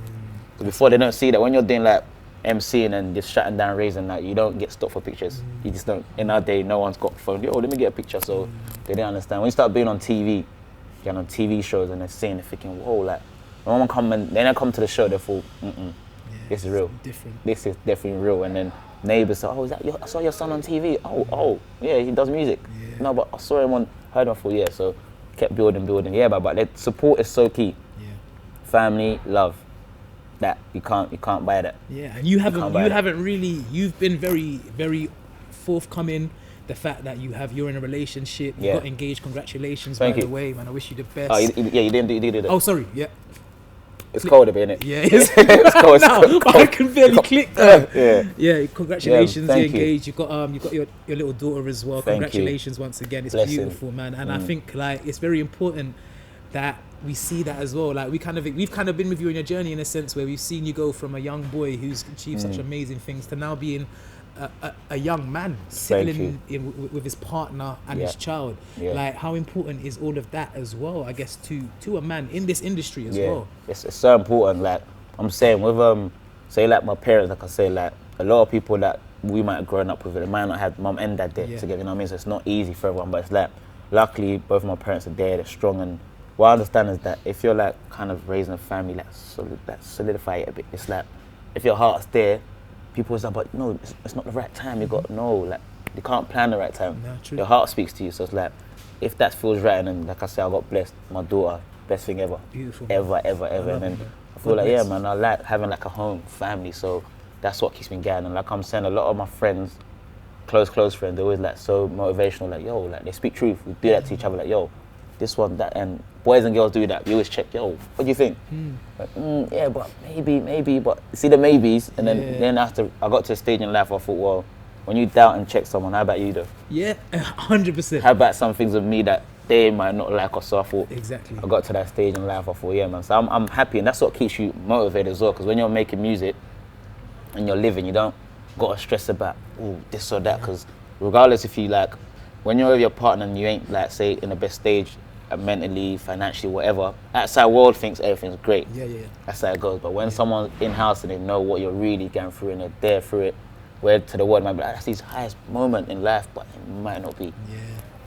before they don't see that when you're doing like MCing and just shutting down raising that, you don't get stopped for pictures. You just don't. In our day, no one's got phone. Yo, let me get a picture. So they didn't understand. When you start being on TV, you're on TV shows and they're seeing, they're thinking, whoa, like when someone come and then they come to the show, they thought, this is real.
Different.
This is definitely real. And then neighbors say, "Oh, is that I saw your son on TV." Oh, yeah, he does music. No, but I saw him heard him for years. So kept building. Yeah, but the support is so key. Yeah. Family, love. That you can't buy that.
Yeah, and you've been very, very forthcoming. The fact that you're in a relationship, you got engaged. Congratulations, by the way, man. I wish you the best.
Oh, you did it.
Oh, sorry. Yeah.
It's cold a bit, innit?
Yeah, it's
cold.
No, I can barely click that.
Yeah.
Congratulations, you're
you.
engaged. You've got your little daughter as well.
Thank
Congratulations once again. It's beautiful, man. And I think like it's very important that we see that as well. Like we've kind of been with you on your journey in a sense where we've seen you go from a young boy who's achieved such amazing things to now being a young man settling in with his partner and his child. Like how important is all of that as well, I guess, to a man in this industry as well.
It's so important. Like I'm saying with say like my parents, like I say, like a lot of people that we might have grown up with, they might not have mum and dad there together, you know what I mean? So it's not easy for everyone, but it's like luckily both of my parents are there, they're strong. And what I understand is that if you're like kind of raising a family, like solidify it a bit. It's like if your heart's there, people say, "But no, it's not the right time." You got like you can't plan the right time.
No, true.
Your heart speaks to you, so it's like if that feels right. And then like I said, I got blessed. My daughter, best thing ever.
Beautiful.
Ever. And then I feel like man, I like having like a home, family. So that's what keeps me going. And like I'm saying, a lot of my friends, close friends, they're always like so motivational. Like yo, like they speak truth. We do that to each other. Like yo, this one, that, and boys and girls do that. We always check, yo, what do you think? Like, yeah, but maybe, but see the maybes, and then after I got to a stage in life, I thought, well, when you doubt and check someone, how about you though?
Yeah, 100%.
How about some things of me that they might not like or so? I thought,
exactly.
I got to that stage in life, I thought, yeah, man. So I'm happy, and that's what keeps you motivated as well. Because when you're making music and you're living, you don't got to stress about this or that. Because regardless if you like, when you're with your partner and you ain't like say in the best stage. Mentally, financially, whatever, outside world thinks everything's great. Yeah. That's how it goes. But when someone's in-house and they know what you're really going through and they're there through it, where to the world might be like, that's his highest moment in life, but it might not be. Yeah.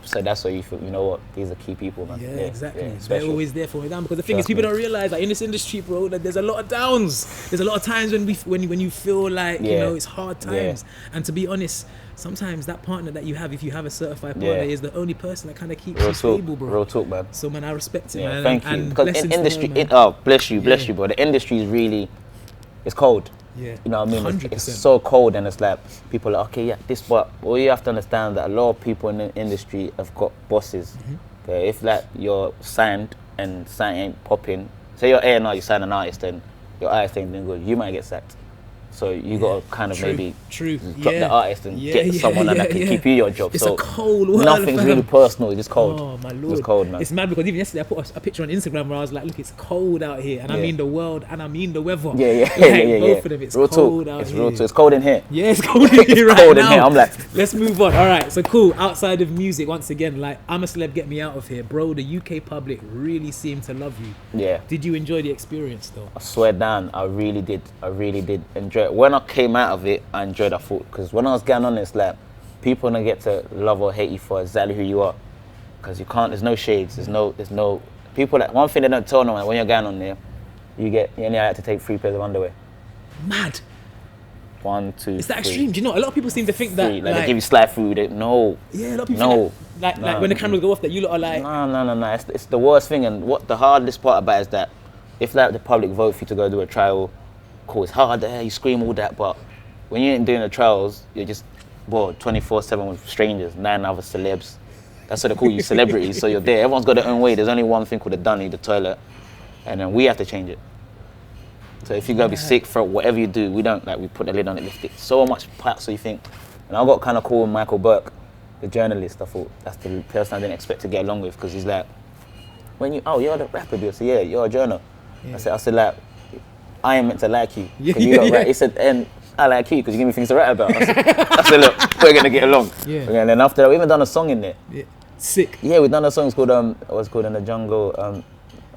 So that's why you feel, you know what, these are key people, man.
Yeah, exactly. They're always there for me down, because the thing is, people don't realize, like in this industry, bro, that there's a lot of downs. There's a lot of times when you feel like you know it's hard times. And to be honest, sometimes that partner that you have, if you have a certified partner, is the only person that kind of keeps you stable, bro.
Real talk, man.
So man, I respect it, man.
Thank you. Because in industry, bless you, bro. The industry is really, it's cold.
Yeah.
You know what I mean?
100%.
It's so cold, and it's like people are like, okay, this, but well, you have to understand that a lot of people in the industry have got bosses. Okay, if like you're signed and sign ain't popping, say you're A&R, you sign an artist and your artist ain't doing good, you might get sacked. So you got to kind of maybe drop the artist and get someone that can keep you your job.
It's
so
a cold world.
Nothing's really personal. It's just cold.
Oh my lord,
it's cold, man.
It's mad because even yesterday I put a picture on Instagram where I was like, look, it's cold out here, and I mean the world and I mean the weather. Both of them. It's
real
cold
talk.
out
it's
here.
Real talk. It's cold in here.
Yeah, it's cold in here right
cold
now.
In here. I'm like,
let's move on. All right, so cool. Outside of music, once again, like I'm a celeb, get me out of here, bro. The UK public really seemed to love you.
Yeah.
Did you enjoy the experience though?
I swear down, I really did enjoy it. When I came out of it, I enjoyed it. I thought, because when I was going on this, like, people don't get to love or hate you for exactly who you are, because you can't. There's no shades. There's no people. That one thing they don't tell no one when you're going on there, you only have to take 3 pairs of underwear.
Mad.
1, 2.
Is that extreme? Do you know? A lot of people seem to think that.
Like they give you slide food. No.
Yeah, a lot of people. Like when the cameras go off, that you lot are like.
No. It's the worst thing, and what the hardest part about it is that if like the public vote for you to go do a trial, cool, it's hard there. You scream all that, but when you ain't doing the trials, you're just 24/7 with strangers, 9 other celebs. That's what they call you, celebrities. So you're there. Everyone's got their own way. There's only one thing called the dunny, the toilet. and then we have to change it. So if you're gonna be sick for whatever you do, we don't we put the lid on it, lift it. So much part, so you think. And I got kind of cool with Michael Burke, the journalist. I thought that's the person I didn't expect to get along with, because he's like, you're the rapper, dude. I said, yeah, you're a journal. Yeah. I said like, I ain't meant to like you. You don't write. He said, and I like you because you give me things to write about. I said, look, we're gonna get along. Yeah. And then after that, we even done a song in there.
Yeah. Sick.
Yeah, we done a song. It's called what's called In the Jungle.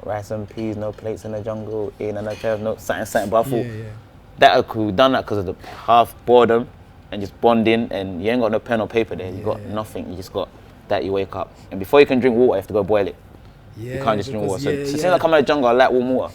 Rice and peas, no plates in the jungle. In and out, no something. But I thought that we done that because of the half boredom and just bonding, and you ain't got no pen or paper there. You got nothing. You just got that. You wake up, and before you can drink water, you have to go boil it. Yeah, you can't just drink water. So as soon as I come out of the jungle, I like warm water.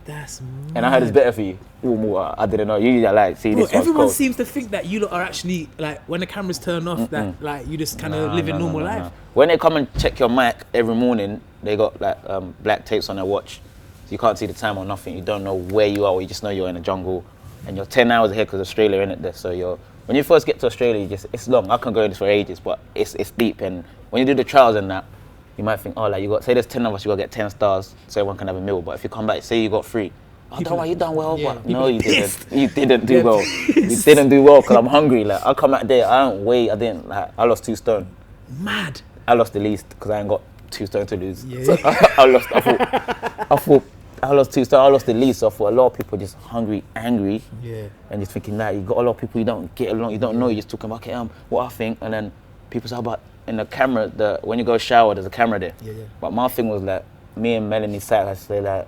That's mad.
And I heard it's better for you. Warm water. I didn't know. Usually I like see this.
Everyone seems to think that you lot are actually like, when the cameras turn off, that like you just kind of live a normal life.
When they come and check your mic every morning, they got like black tapes on their watch, so you can't see the time or nothing. You don't know where you are. Or you just know you're in the jungle, and you're 10 hours ahead because Australia in it there. So when you first get to Australia, it's long. I can go in this for ages, but it's deep. And when you do the trials and that, you might think, oh, like you got, say there's 10 of us, you got to get 10 stars so everyone can have a meal. But if you come back, say you got 3, oh, don't worry, you done well. But no, you didn't. You didn't do well. You didn't do well because I'm hungry. Like I come out there, I don't weigh. I lost 2 stone.
Mad.
I lost the least because I ain't got 2 stone to lose. Yeah. So I thought I lost 2 stone. I lost the least. So I thought a lot of people just hungry, angry, and just thinking that you got a lot of people you don't get along, you don't know. You're just talking about, okay, what I think, and then people say about. In the camera, when you go shower, there's a camera there. Yeah. But my thing was like, me and Melanie sat, I say like,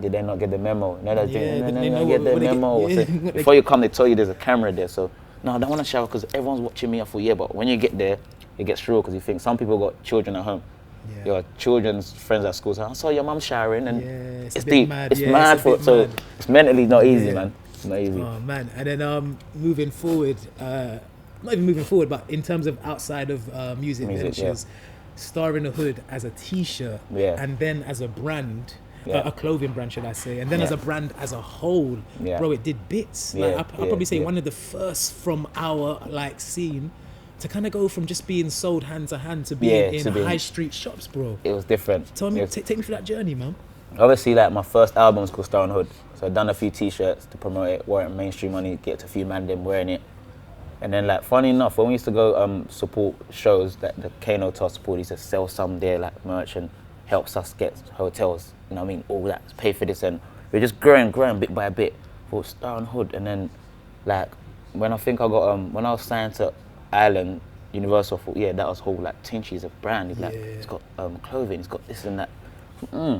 did they not get the memo? No, they didn't get the memo. Before you come, they tell you there's a camera there. So, no, I don't want to shower because everyone's watching me. I thought, but when you get there, it gets real because you think some people got children at home. Yeah. Your children's friends at school say, I saw your mum showering, and it's deep. Mad. It's mad so it's mentally not easy, man. It's not easy.
Oh man, and then moving forward, not even moving forward, but in terms of outside of music ventures, Star in the Hood as a t-shirt, and then as a brand, a clothing brand should I say, and then as a brand as a whole, bro, it did bits. Like, I'll probably say one of the first from our like scene to kind of go from just being sold hand to hand to being in high street shops, bro.
It was different.
Tell me, take me through that journey, man.
Obviously, like my first album was called Star in the Hood, so I'd done a few t-shirts to promote it, wore it mainstream money, get to a few man them wearing it. And then, like, funny enough, when we used to go support shows that the Kano to support, he used to sell some there, like merch, and helps us get hotels, you know what I mean, all that, pay for this, and we're just growing bit by bit for Star in the Hood. And then, like, when I think I got, when I was signed to Ireland, Universal, I thought, that was whole, like, Tinchy's a brand, he's like, he's got clothing, he's got this and that.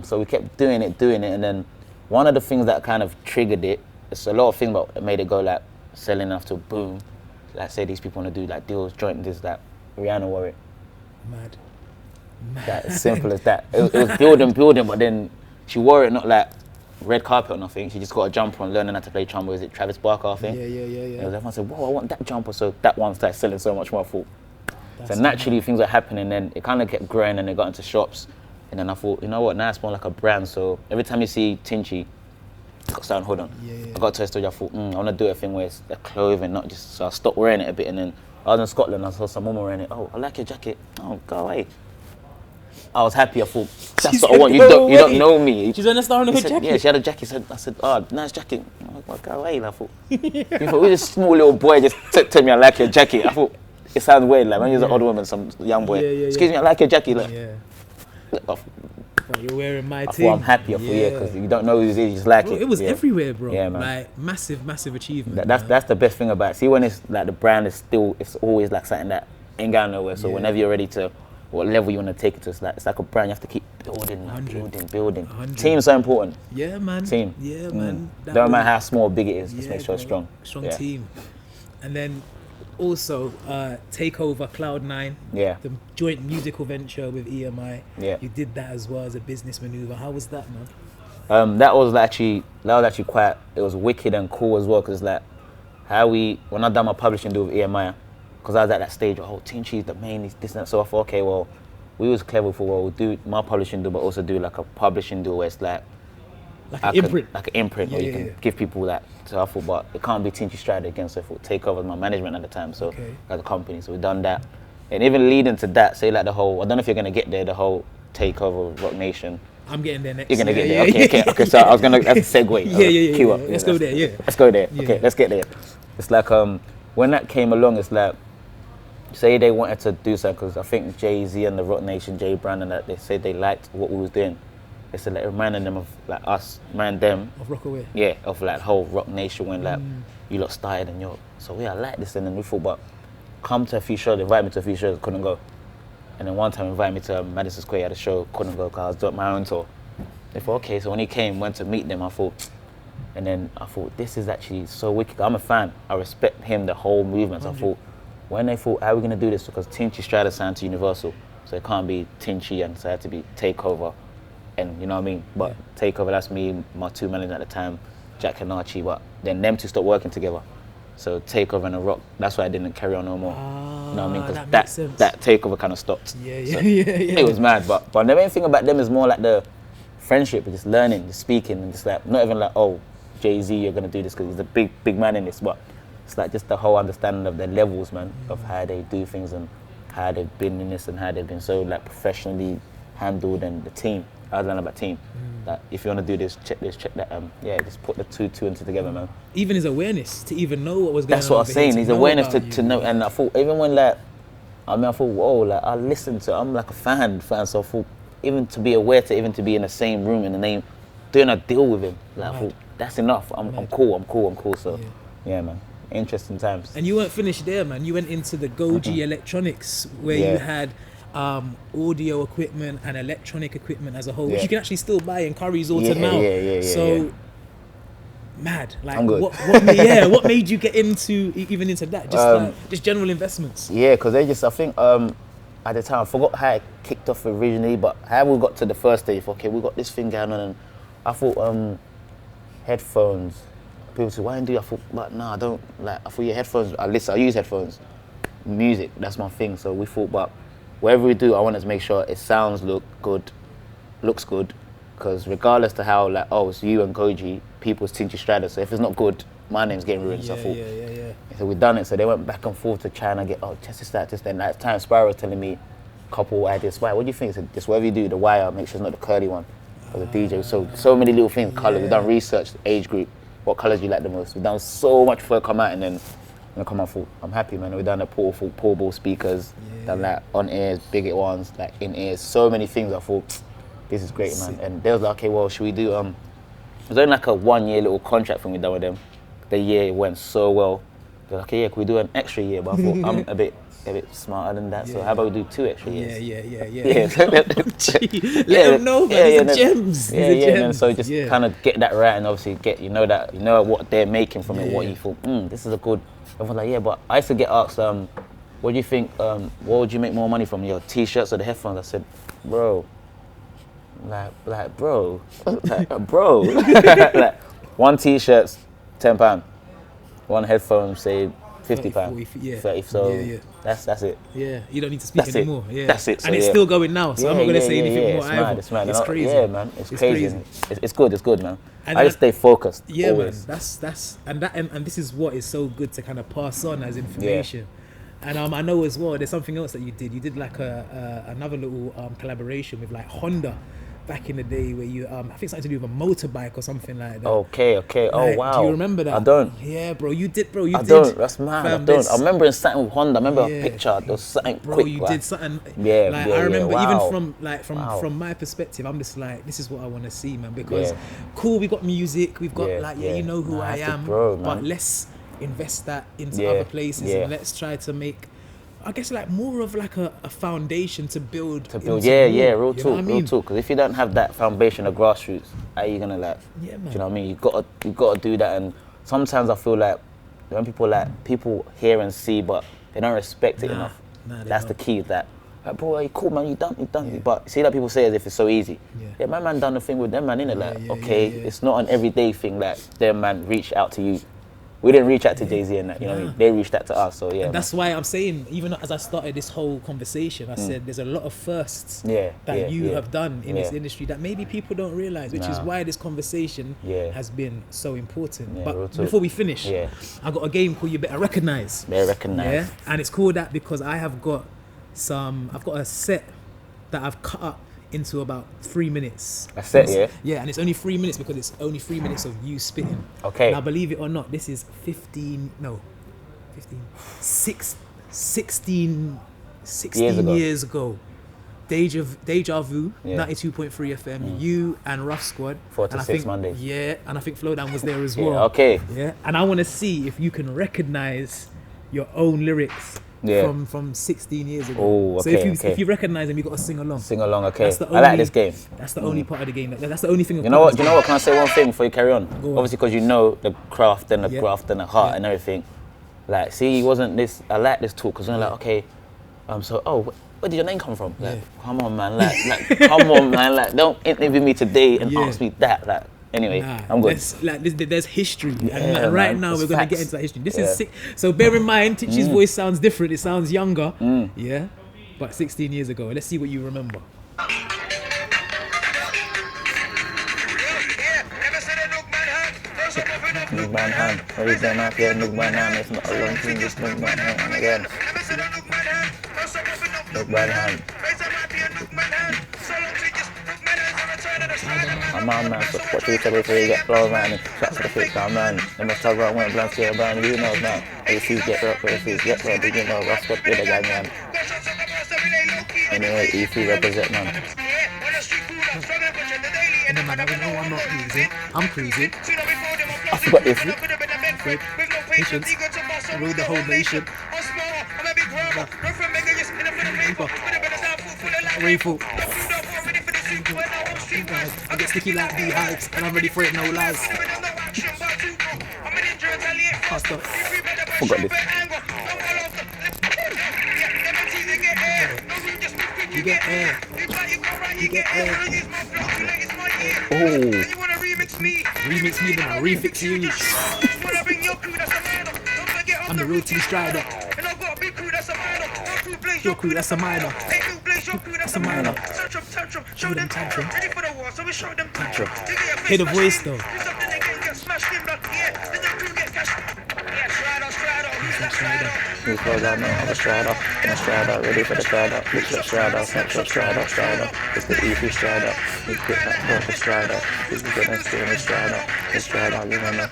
So we kept doing it, and then one of the things that kind of triggered it, it's a lot of things, but it made it go, like, selling enough to boom. Like, say these people want to do like deals, joint this, that. Rihanna wore it.
Mad.
That, as simple as that. It was building, but then she wore it not like red carpet or nothing. She just got a jumper on, learning how to play trumpet. Was it Travis Barker, I think? Yeah. And everyone said, whoa, I want that jumper. So that one started selling so much more. I thought. So naturally things were happening, and it kind of kept growing, and it got into shops. And then I thought, you know what, now it's more like a brand. So every time you see Tinchy, got Star in the Hood on. I got to a stage, I thought, I want to do a thing where it's the clothing, not just, so I stopped wearing it a bit, and then I was in Scotland, I saw some woman wearing it. Oh, I like your jacket. Oh, go away. I was happy, I thought, that's what I want. You don't know me.
She's wearing a Star in the Hood jacket?
Yeah, she had a jacket. I said, oh, nice jacket. Well, go away. And I thought, we just small little boy just tell me I like your jacket. I thought, it sounds weird, like when you're an old woman, some young boy, excuse me, I like your jacket. Like,
you're wearing my
thing. I'm happy, because you don't know who it is, you just like it.
It was everywhere, bro.
Yeah, man.
Like, massive achievement.
That's the best thing about it. See, when it's like the brand is still, it's always like something that ain't going nowhere. So whenever you're ready to, what level you want to take it to, it's like a brand, you have to keep building. 100. Team's so important.
Yeah, man.
Team.
Yeah, man.
Don't matter how small or big it is, just make sure it's strong.
Strong team. And then also Takeover Cloud9, the joint musical venture with EMI. You did that as well as a business maneuver. How was that, man?
That was actually quite, it was wicked and cool as well, because like when I done my publishing deal with EMI, because I was at that stage, Tinchy's the main, this and that. So I thought, okay, well, we was clever for, we'll do my publishing deal, but also do like a publishing deal where it's like
an imprint.
Like an imprint, where you can give people that. So I thought, but it can't be Tinchy Stryder again. So I thought Takeover was my management at the time, so as a company. So we've done that. And even leading to that, say like the whole, I don't know if you're going to get there, the whole Takeover Roc Nation.
I'm getting there next.
You're gonna get there. Okay. So I was gonna that's a segue.
Yeah.
Queue up.
Let's go there. Yeah.
Let's go there.
Yeah.
Okay, let's get there. It's like when that came along, it's like say they wanted to do something because I think Jay-Z and the Roc Nation, Jay Brandon, that they said they liked what we was doing. They said like it reminded them of like us, them.
Of Rockaway.
Yeah, of like whole Roc Nation when like you lot started and I like this and then we thought, but come to a few shows, invite me to a few shows, couldn't go. And then one time invited me to Madison Square at a show, couldn't go because I was doing my own tour. They thought, okay, so when he came, went to meet them, I thought, this is actually so wicked. I'm a fan, I respect him, the whole movement. So I thought, when they thought, how are we gonna do this? Because Tinchy Stryder signed to Universal, so it can't be Tinchy and so it had to be Takeover. And you know what I mean? But Takeover, that's me, my two managers at the time, Jack and Archie, but then them two stopped working together. So Takeover and the Roc, that's why I didn't carry on no more. You know what I mean? Because that Takeover kind of stopped.
Yeah.
It was mad, but the main thing about them is more like the friendship, just learning, just speaking, and just like, not even like, oh, Jay-Z, you're gonna do this because he's a big man in this, but it's like just the whole understanding of the levels, man, of how they do things and how they've been in this and how they've been so like professionally handled, and the team. I learned about team. Like if you want to do this, check that. Just put the two and two together, man.
Even his awareness to even know what was going on.
That's what I was saying. His awareness to know, and I thought even when I thought, whoa, like I listened to. I'm like a fan. So I thought even to be aware to be in the same room in the name, doing a deal with him. Like I thought that's enough. I'm cool. So yeah, man. Interesting times.
And you weren't finished there, man. You went into the Goji Electronics where you had audio equipment and electronic equipment as a whole, which you can actually still buy in Curry's Auto now. So mad. Like what made you get into that? Just general investments.
Yeah, because I think at the time I forgot how it kicked off originally, but how we got to the first stage. Okay, we got this thing going on, and I thought headphones. People say, why don't you do it? I thought, but no, I don't. Like, I thought headphones. I use headphones. Music, that's my thing. So we thought, but whatever we do, I wanted to make sure it sounds looks good, because regardless to how like, oh, it's you and Goji, people's Tinchy Stryder. So if it's not good, my name's getting ruined. So I thought, so we done it. So they went back and forth to try and get, just that. And at the time, Spyro was telling me a couple ideas. Spyro, what do you think? I said, just whatever you do, the wire, make sure it's not the curly one. For the DJ, so many little things, colours. We've done research, age group. What colours do you like the most? We've done so much before it come out, and then when it come out, I'm happy, man. We've done the portable speakers, done like on ears, big ones, like in ears, so many things. I thought, this is great, man. And they was like, okay, well, should we do? It was only like a 1 year little contract thing we done with them. The year it went so well. They're like, okay, yeah, can we do an extra year? But I thought I'm a bit smarter than that. So how about we do 2 extra years?
Let them know, man. These are gems.
And so just kind of get that right, and obviously get you know what they're making from it. What you thought, this is a good. I was like, but I used to get asked, what do you think? What would you make more money from, your t-shirts or the headphones? I said, bro, bro, like one t-shirt's £10, one headphone say £50, 30. So that's it.
Yeah, you don't need to speak anymore. Yeah,
that's it. So
and it's still going now. So I'm not gonna say anything more.
It's mad.
It's crazy.
Yeah, man. It's crazy. It's good, man. And I just stay focused.
Yeah,
always.
Man. And this is what is so good to kind of pass on as information. And I know as well, there's something else that you did. You did like another little collaboration with like Honda back in the day, where you I think something to do with a motorbike or something like that.
Okay. Oh wow.
Do you remember that?
I don't.
Yeah, bro, you did, bro.
I don't. That's mad. I don't. I remember something with Honda. I remember a picture. There was something
bro,
quick.
You did something.
Yeah.
Like I remember even from my perspective, I'm just like, this is what I want to see, man. Because cool, we got music, we've got you know who I am, but let's invest that into other places and let's try to make, I guess, like more of like a foundation to build. Real talk. Because if you don't have that foundation of grassroots, how are you gonna like? Yeah, man. Do you know what I mean? You gotta do that. And sometimes I feel like when people hear and see, but they don't respect it enough. That's the key. That like, bro, are you cool, man? You done. Yeah. But see that people say as if it's so easy. Yeah, my man done the thing with them, man. Innit? Like, it's not an everyday thing. Like, them man reach out to you. We didn't reach out to Jay-Z and that, you know what I mean? They reached out to us, so yeah. And that's why I'm saying, even as I started this whole conversation, I said there's a lot of firsts that you have done in this industry that maybe people don't realise, which is why this conversation has been so important.
Yeah,
but before we finish, I got a game called You Better Recognise.
Yeah,
and it's called that because I've got a set that I've cut up into about 3 minutes.
That's it, yeah?
Yeah, and it's only 3 minutes because it's only 3 minutes of you spitting.
Okay.
Now, believe it or not, this is 16 years ago. Deja Vu, 92.3 FM, you and Ruff Sqwad.
4 to 6 Mondays.
Yeah, and I think Flowdown was there as well.
Yeah, okay.
Yeah, and I want to see if you can recognize your own lyrics from 16 years ago.
Oh, okay,
so if you recognize them, you got to sing along.
Sing along, okay.
That's the
I like this game.
That's the only part of the game. That's the only thing.
You know what? Can I say one thing before you carry on?
Go on.
Obviously, because you know the craft and the graft and the heart and everything. Like, see, he wasn't this. I like this talk because we're like, okay, where did your name come from? Like, come on, man. Like, come on, man. Like, don't interview me today and ask me that. Like, anyway, I'm good.
There's history,
Yeah,
and right
man,
now
it's
we're gonna
facts.
get into that history. This is sick. So bear in mind, Tinchy's voice sounds different. It sounds younger. Yeah, but 16 years ago. Let's see what you remember.
Nugman hand. Where is that here? Nugman hand. It's not a long thing. Just Nugman hand again. Nugman hand. I'm on, man. So what you tell me before you get blown, man? Shots to the face down, man. They must talk about when blanks here, man. You know, man. If you get up, if you get up, you know, Ruff Sqwad with the gang, man. Anyway, if you represent, man.
And then, man, I know I'm not cruising. I'm cruising.
I forgot this.
Patience. Rule the whole nation. Rayful. I get sticky like beehives, and I'm ready for it, no lies. Faster.
Forgot this.
You get air. You get air.
Oh.
Remix me, then I refix you. I'm the real Tinchy Stryder. Your crew, that's a minor. That's a minor. Show them tantrum. Tantrum. Hear the voice though.
You close out now, I'm a Strider. I'm a Strider, ready for the Strider. Bitch up Strider, snapshot Strider. It's the EP Strider. We get that purple Strider. It's the good and steering Strider. It's Strider, you know.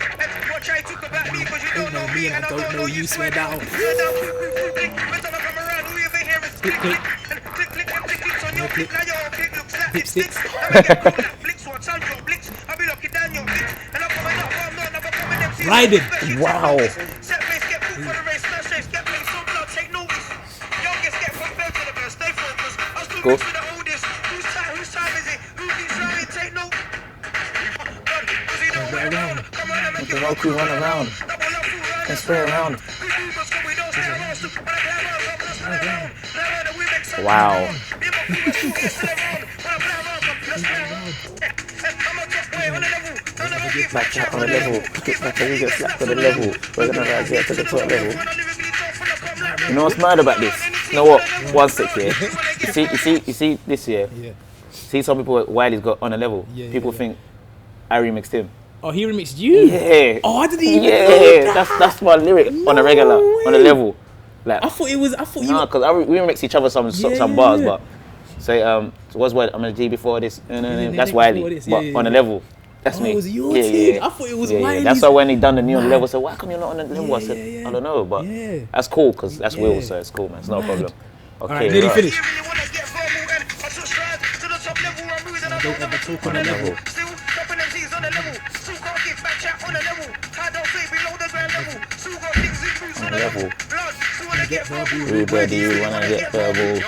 Don't know me and I don't know you, swear down. Click, click. No click. Dipsticks. Riding.
Wow. Cool. The Roku run around and spray around. Wow. Get back on the level. Get back and you get slapped on the level. We're gonna rise here to the top level. You know what's mad about this? You know what? 1 sec here. You see this here.
Yeah.
See some people Wiley's got on a level.
Yeah,
People think I remixed him.
Oh, he remixed you?
Yeah.
Oh, I didn't even know that.
That's my lyric on a regular, on a level. Like,
I thought you
because we remix each other some bars, but say what's what I'm gonna do before this. That's Wiley, but on a level. That's me.
It was your team. I thought it was Wiley's.
That's why when he done the new on the level, I said, why come you're not on the level? I said, I don't know, but that's cool because that's Will, so it's cool, man. It's no problem. Okay,
alright, nearly finished. Don't ever talk on the level.
On the level. Rude, where do you wanna get verbal?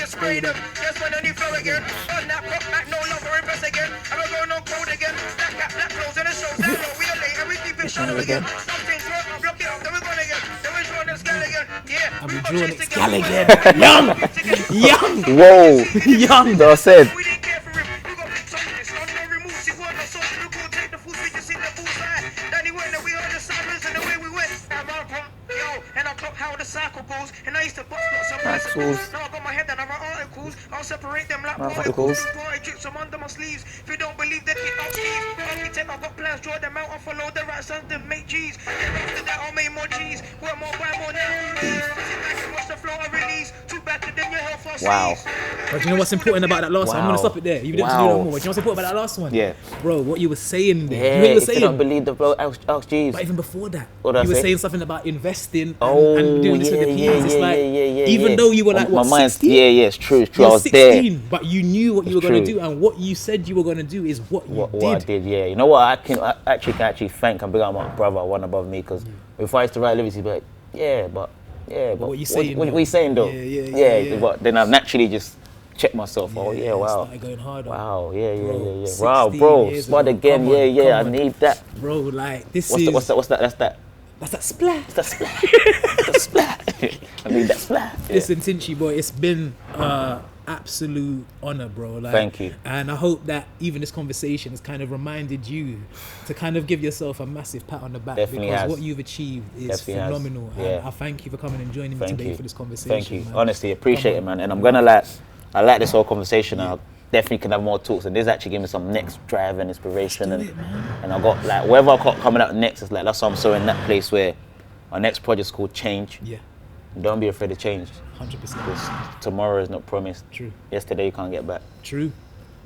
Spray them.
Just when a new flow again. On that rock back, no longer impress again. I'm gonna go no cold again. Black clothes and the show down low. We are late and we keep it shallow again. Something's wrong, I'm block it up, then we're gonna get. Then we're drawing the scale again. Yeah.
I'm drawing the scale again. Young!
Whoa!
Young!
That was said.
We didn't care for him. We got big something. On no remove. See what I saw. We could take the full switch, see the full side. Then he went and we heard the sirens and the way we went. Yo, and I clock how the cycle goes. And I used to box some bicycles. Now I got my head and I write articles. I'll separate them like particles. Party tricks, I'm under my sleeves. If you don't believe that, it don't Steve. Architect, I've got plans, draw them out and follow the right sons to make G's. And after that, I'll make more G's. Work more, buy more now. Sit back and watch the flow I release. Too bad to then your health,
Wow.
But you know what's important about that last one? I'm gonna
Wow.
stop it there. You didn't have to do no more. But you know what's important about that last one?
Yeah.
Bro, what you were saying there.
Yeah,
you know what you were
you
saying?
couldn't believe the bro. Ask Jeeves.
But even before that,
What did I
you were
say?
saying something about investing
Oh,
and doing this with the peas. It's like, even
yeah.
though you were like,
My
what,
mind's,
16?
yeah, it's true, it's true.
You
I
were
was
16,
there.
but you knew what you were going to
true.
do, and what you said you were going to do is what you did.
What I did, yeah. You know what? I can actually thank and big up my brother, one above me, because if I used to write lyrics, he'd be like, but
what you saying?
What you saying though?
Yeah.
But then I naturally just check myself. Wow.
Started going harder.
Wow, yeah.
Bro,
Wow, bro,
16
Sqwad
years
again,
ago. Come
I
on.
need that.
Bro, like this
What's that?
That's that splat.
That's that splat. I need that splat. Yeah.
Listen, Tinchy boy, it's been absolute honor, bro. Like,
Thank you.
And I hope that even this conversation has kind of reminded you to kind of give yourself a massive pat on the back.
Definitely
because
has.
what you've achieved is
Definitely has.
phenomenal.
Yeah.
And I thank you for coming and joining me
Thank
today
you.
for this conversation.
Thank you.
Man.
Honestly, appreciate
Come
it,
on.
man. And I'm gonna I like this whole conversation. I definitely can have more talks, and this actually gave me some next drive and inspiration.
Let's do it, man.
And I got like whatever I got coming out next is like that's why I'm so in that place where our next project's called Change.
Yeah,
Don't be afraid of change.
100%.
Because tomorrow is not promised.
True.
Yesterday you can't get back.
True.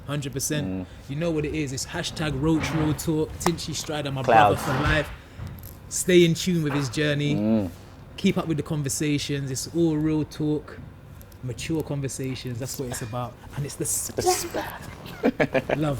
100%. You know what it is. It's hashtag Roach Real Talk. Tinchy Stryder, my
Clouds.
brother for life. Stay in tune with his journey. Keep up with the conversations. It's all real talk. Mature conversations. That's what it's about. And it's the splat. Love.